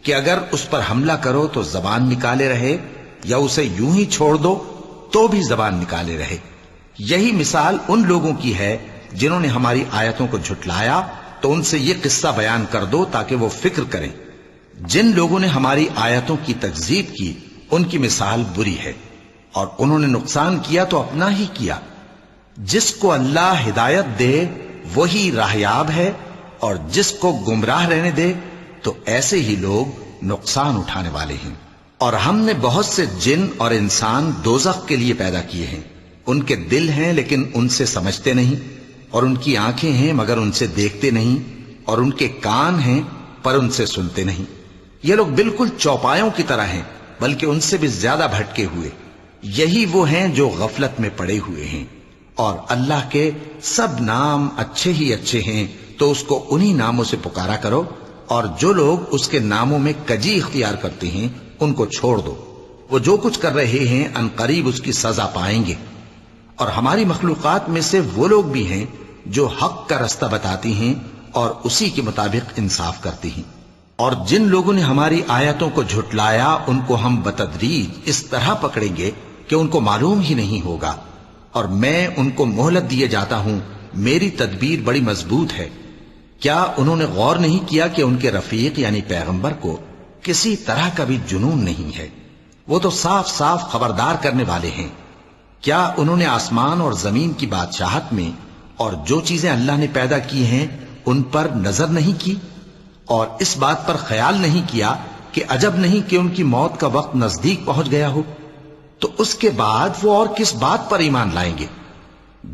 کہ اگر اس پر حملہ کرو تو زبان نکالے رہے، یا اسے یوں ہی چھوڑ دو تو بھی زبان نکالے رہے۔ یہی مثال ان لوگوں کی ہے جنہوں نے ہماری آیتوں کو جھٹلایا، تو ان سے یہ قصہ بیان کر دو تاکہ وہ فکر کریں۔ جن لوگوں نے ہماری آیتوں کی تکذیب کی ان کی مثال بری ہے، اور انہوں نے نقصان کیا تو اپنا ہی کیا۔ جس کو اللہ ہدایت دے وہی راہیاب ہے، اور جس کو گمراہ رہنے دے تو ایسے ہی لوگ نقصان اٹھانے والے ہیں۔ اور ہم نے بہت سے جن اور انسان دوزخ کے لیے پیدا کیے ہیں، ان کے دل ہیں لیکن ان سے سمجھتے نہیں، اور ان کی آنکھیں ہیں مگر ان سے دیکھتے نہیں، اور ان کے کان ہیں پر ان سے سنتے نہیں۔ یہ لوگ بالکل چوپایوں کی طرح ہیں بلکہ ان سے بھی زیادہ بھٹکے ہوئے۔ یہی وہ ہیں جو غفلت میں پڑے ہوئے ہیں، اور اللہ کے سب نام اچھے ہی اچھے ہیں، تو اس کو انہی ناموں سے پکارا کرو، اور جو لوگ اس کے ناموں میں کجی اختیار کرتے ہیں ان کو چھوڑ دو، وہ جو کچھ کر رہے ہیں ان قریب اس کی سزا پائیں گے۔ اور ہماری مخلوقات میں سے وہ لوگ بھی ہیں جو حق کا رستہ بتاتی ہیں اور اسی کے مطابق انصاف کرتی ہیں، اور جن لوگوں نے ہماری آیتوں کو جھٹلایا ان کو ہم بتدریج اس طرح پکڑیں گے کہ ان کو معلوم ہی نہیں ہوگا، اور میں ان کو مہلت دیے جاتا ہوں، میری تدبیر بڑی مضبوط ہے۔ کیا انہوں نے غور نہیں کیا کہ ان کے رفیق یعنی پیغمبر کو کسی طرح کا بھی جنون نہیں ہے؟ وہ تو صاف صاف خبردار کرنے والے ہیں۔ کیا انہوں نے آسمان اور زمین کی بادشاہت میں اور جو چیزیں اللہ نے پیدا کی ہیں ان پر نظر نہیں کی، اور اس بات پر خیال نہیں کیا کہ عجب نہیں کہ ان کی موت کا وقت نزدیک پہنچ گیا ہو؟ تو اس کے بعد وہ اور کس بات پر ایمان لائیں گے؟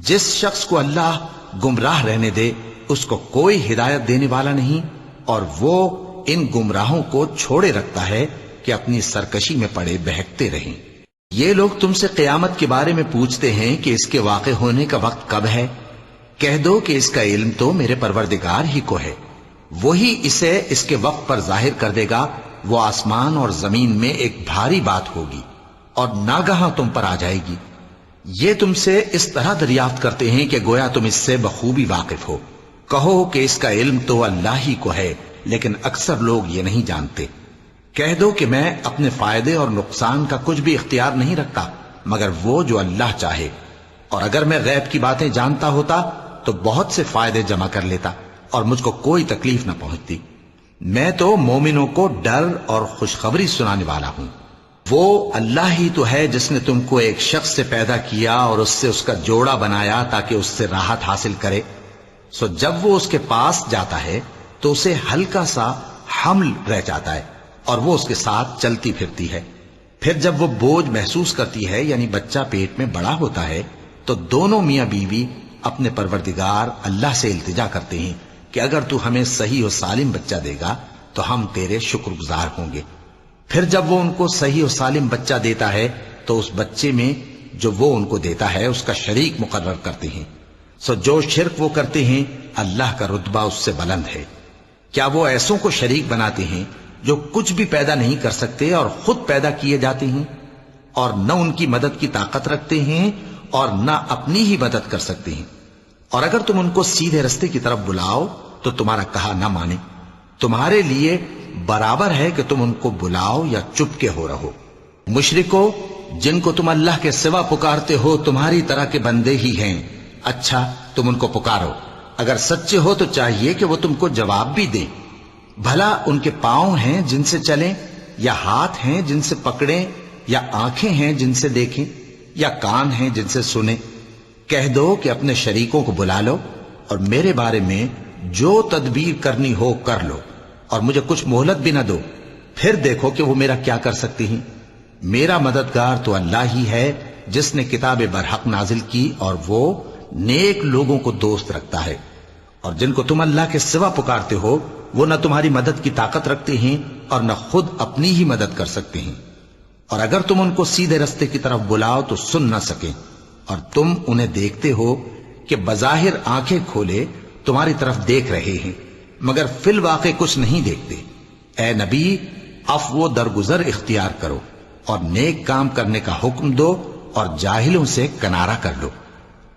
جس شخص کو اللہ گمراہ رہنے دے اس کو کوئی ہدایت دینے والا نہیں، اور وہ ان گمراہوں کو چھوڑے رکھتا ہے کہ اپنی سرکشی میں پڑے بہکتے رہیں۔ یہ لوگ تم سے قیامت کے بارے میں پوچھتے ہیں کہ اس کے واقع ہونے کا وقت کب ہے؟ کہہ دو کہ اس کا علم تو میرے پروردگار ہی کو ہے، وہی اسے اس کے وقت پر ظاہر کر دے گا۔ وہ آسمان اور زمین میں ایک بھاری بات ہوگی اور ناگہاں تم پر آ جائے گی۔ یہ تم سے اس طرح دریافت کرتے ہیں کہ گویا تم اس سے بخوبی واقف ہو۔ کہو کہ اس کا علم تو اللہ ہی کو ہے، لیکن اکثر لوگ یہ نہیں جانتے۔ کہہ دو کہ میں اپنے فائدے اور نقصان کا کچھ بھی اختیار نہیں رکھتا مگر وہ جو اللہ چاہے، اور اگر میں غیب کی باتیں جانتا ہوتا تو بہت سے فائدے جمع کر لیتا اور مجھ کو کوئی تکلیف نہ پہنچتی۔ میں تو مومنوں کو ڈر اور خوشخبری سنانے والا ہوں۔ وہ اللہ ہی تو ہے جس نے تم کو ایک شخص سے پیدا کیا اور اس سے اس کا جوڑا بنایا تاکہ اس سے راحت حاصل کرے، سو جب وہ اس کے پاس جاتا ہے تو اسے ہلکا سا حمل رہ جاتا ہے اور وہ اس کے ساتھ چلتی پھرتی ہے۔ پھر جب وہ بوجھ محسوس کرتی ہے یعنی بچہ پیٹ میں بڑا ہوتا ہے تو دونوں میاں بیوی اپنے پروردگار اللہ سے التجا کرتے ہیں کہ اگر تو ہمیں صحیح و سالم بچہ دے گا تو ہم تیرے شکر گزار ہوں گے۔ پھر جب وہ ان کو صحیح و سالم بچہ دیتا ہے تو اس بچے میں جو وہ ان کو دیتا ہے اس کا شریک مقرر کرتے ہیں، سو جو شرک وہ کرتے ہیں اللہ کا رتبہ اس سے بلند ہے۔ کیا وہ ایسوں کو شریک بناتے ہیں جو کچھ بھی پیدا نہیں کر سکتے اور خود پیدا کیے جاتے ہیں، اور نہ ان کی مدد کی طاقت رکھتے ہیں اور نہ اپنی ہی مدد کر سکتے ہیں؟ اور اگر تم ان کو سیدھے رستے کی طرف بلاؤ تو تمہارا کہا نہ مانے، تمہارے لیے برابر ہے کہ تم ان کو بلاؤ یا چپ کے ہو رہو۔ مشرکو، جن کو تم اللہ کے سوا پکارتے ہو تمہاری طرح کے بندے ہی ہیں، اچھا تم ان کو پکارو، اگر سچے ہو تو چاہیے کہ وہ تم کو جواب بھی دیں۔ بھلا ان کے پاؤں ہیں جن سے چلیں، یا ہاتھ ہیں جن سے پکڑیں، یا آنکھیں ہیں جن سے دیکھیں، یا کان ہیں جن سے سنیں؟ کہہ دو کہ اپنے شریکوں کو بلا لو اور میرے بارے میں جو تدبیر کرنی ہو کر لو، اور مجھے کچھ مہلت بھی نہ دو، پھر دیکھو کہ وہ میرا کیا کر سکتی ہیں۔ میرا مددگار تو اللہ ہی ہے جس نے کتاب برحق نازل کی، اور وہ نیک لوگوں کو دوست رکھتا ہے۔ اور جن کو تم اللہ کے سوا پکارتے ہو وہ نہ تمہاری مدد کی طاقت رکھتے ہیں اور نہ خود اپنی ہی مدد کر سکتے ہیں، اور اگر تم ان کو سیدھے رستے کی طرف بلاؤ تو سن نہ سکیں، اور تم انہیں دیکھتے ہو کہ بظاہر آنکھیں کھولے تمہاری طرف دیکھ رہے ہیں مگر فی الواقع کچھ نہیں دیکھتے۔ اے نبی، عفو درگزر اختیار کرو اور نیک کام کرنے کا حکم دو اور جاہلوں سے کنارہ کر لو۔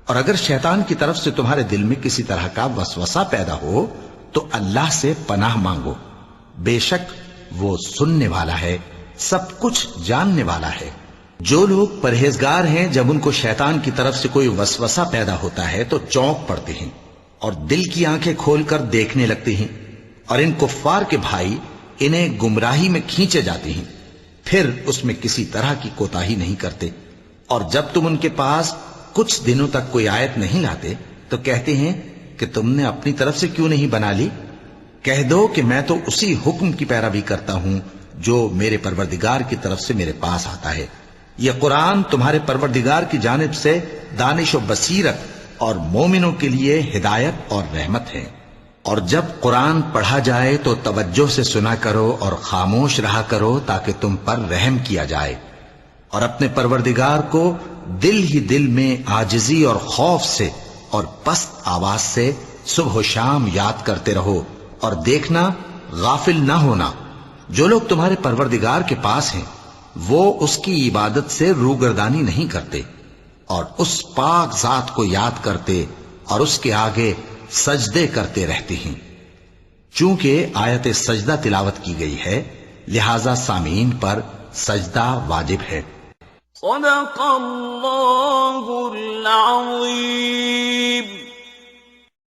اور اگر شیطان کی طرف سے تمہارے دل میں کسی طرح کا وسوسہ پیدا ہو تو اللہ سے پناہ مانگو، بے شک وہ سننے والا ہے، سب کچھ جاننے والا ہے۔ جو لوگ پرہیزگار ہیں جب ان کو شیطان کی طرف سے کوئی وسوسہ پیدا ہوتا ہے تو چونک پڑتے ہیں اور دل کی آنکھیں کھول کر دیکھنے لگتے ہیں، اور ان کفار کے بھائی انہیں گمراہی میں کھینچے جاتے ہیں، پھر اس میں کسی طرح کی کوتاہی نہیں کرتے۔ اور جب تم ان کے پاس کچھ دنوں تک کوئی آیت نہیں لاتے تو کہتے ہیں کہ تم نے اپنی طرف سے کیوں نہیں بنا لی؟ کہہ دو کہ میں تو اسی حکم کی پیروی کرتا ہوں جو میرے پروردگار کی طرف سے میرے پاس آتا ہے۔ یہ قرآن تمہارے پروردگار کی جانب سے دانش و بصیرت اور مومنوں کے لیے ہدایت اور رحمت ہے۔ اور جب قرآن پڑھا جائے تو توجہ سے سنا کرو اور خاموش رہا کرو تاکہ تم پر رحم کیا جائے، اور اپنے پروردگار کو دل ہی دل میں عاجزی اور خوف سے اور پست آواز سے صبح و شام یاد کرتے رہو، اور دیکھنا غافل نہ ہونا، جو لوگ تمہارے پروردگار کے پاس ہیں وہ اس کی عبادت سے روگردانی نہیں کرتے اور اس پاک ذات کو یاد کرتے اور اس کے آگے سجدے کرتے رہتے ہیں۔ چونکہ آیت سجدہ تلاوت کی گئی ہے لہذا سامعین پر سجدہ واجب ہے۔ صدق اللہ العظیم۔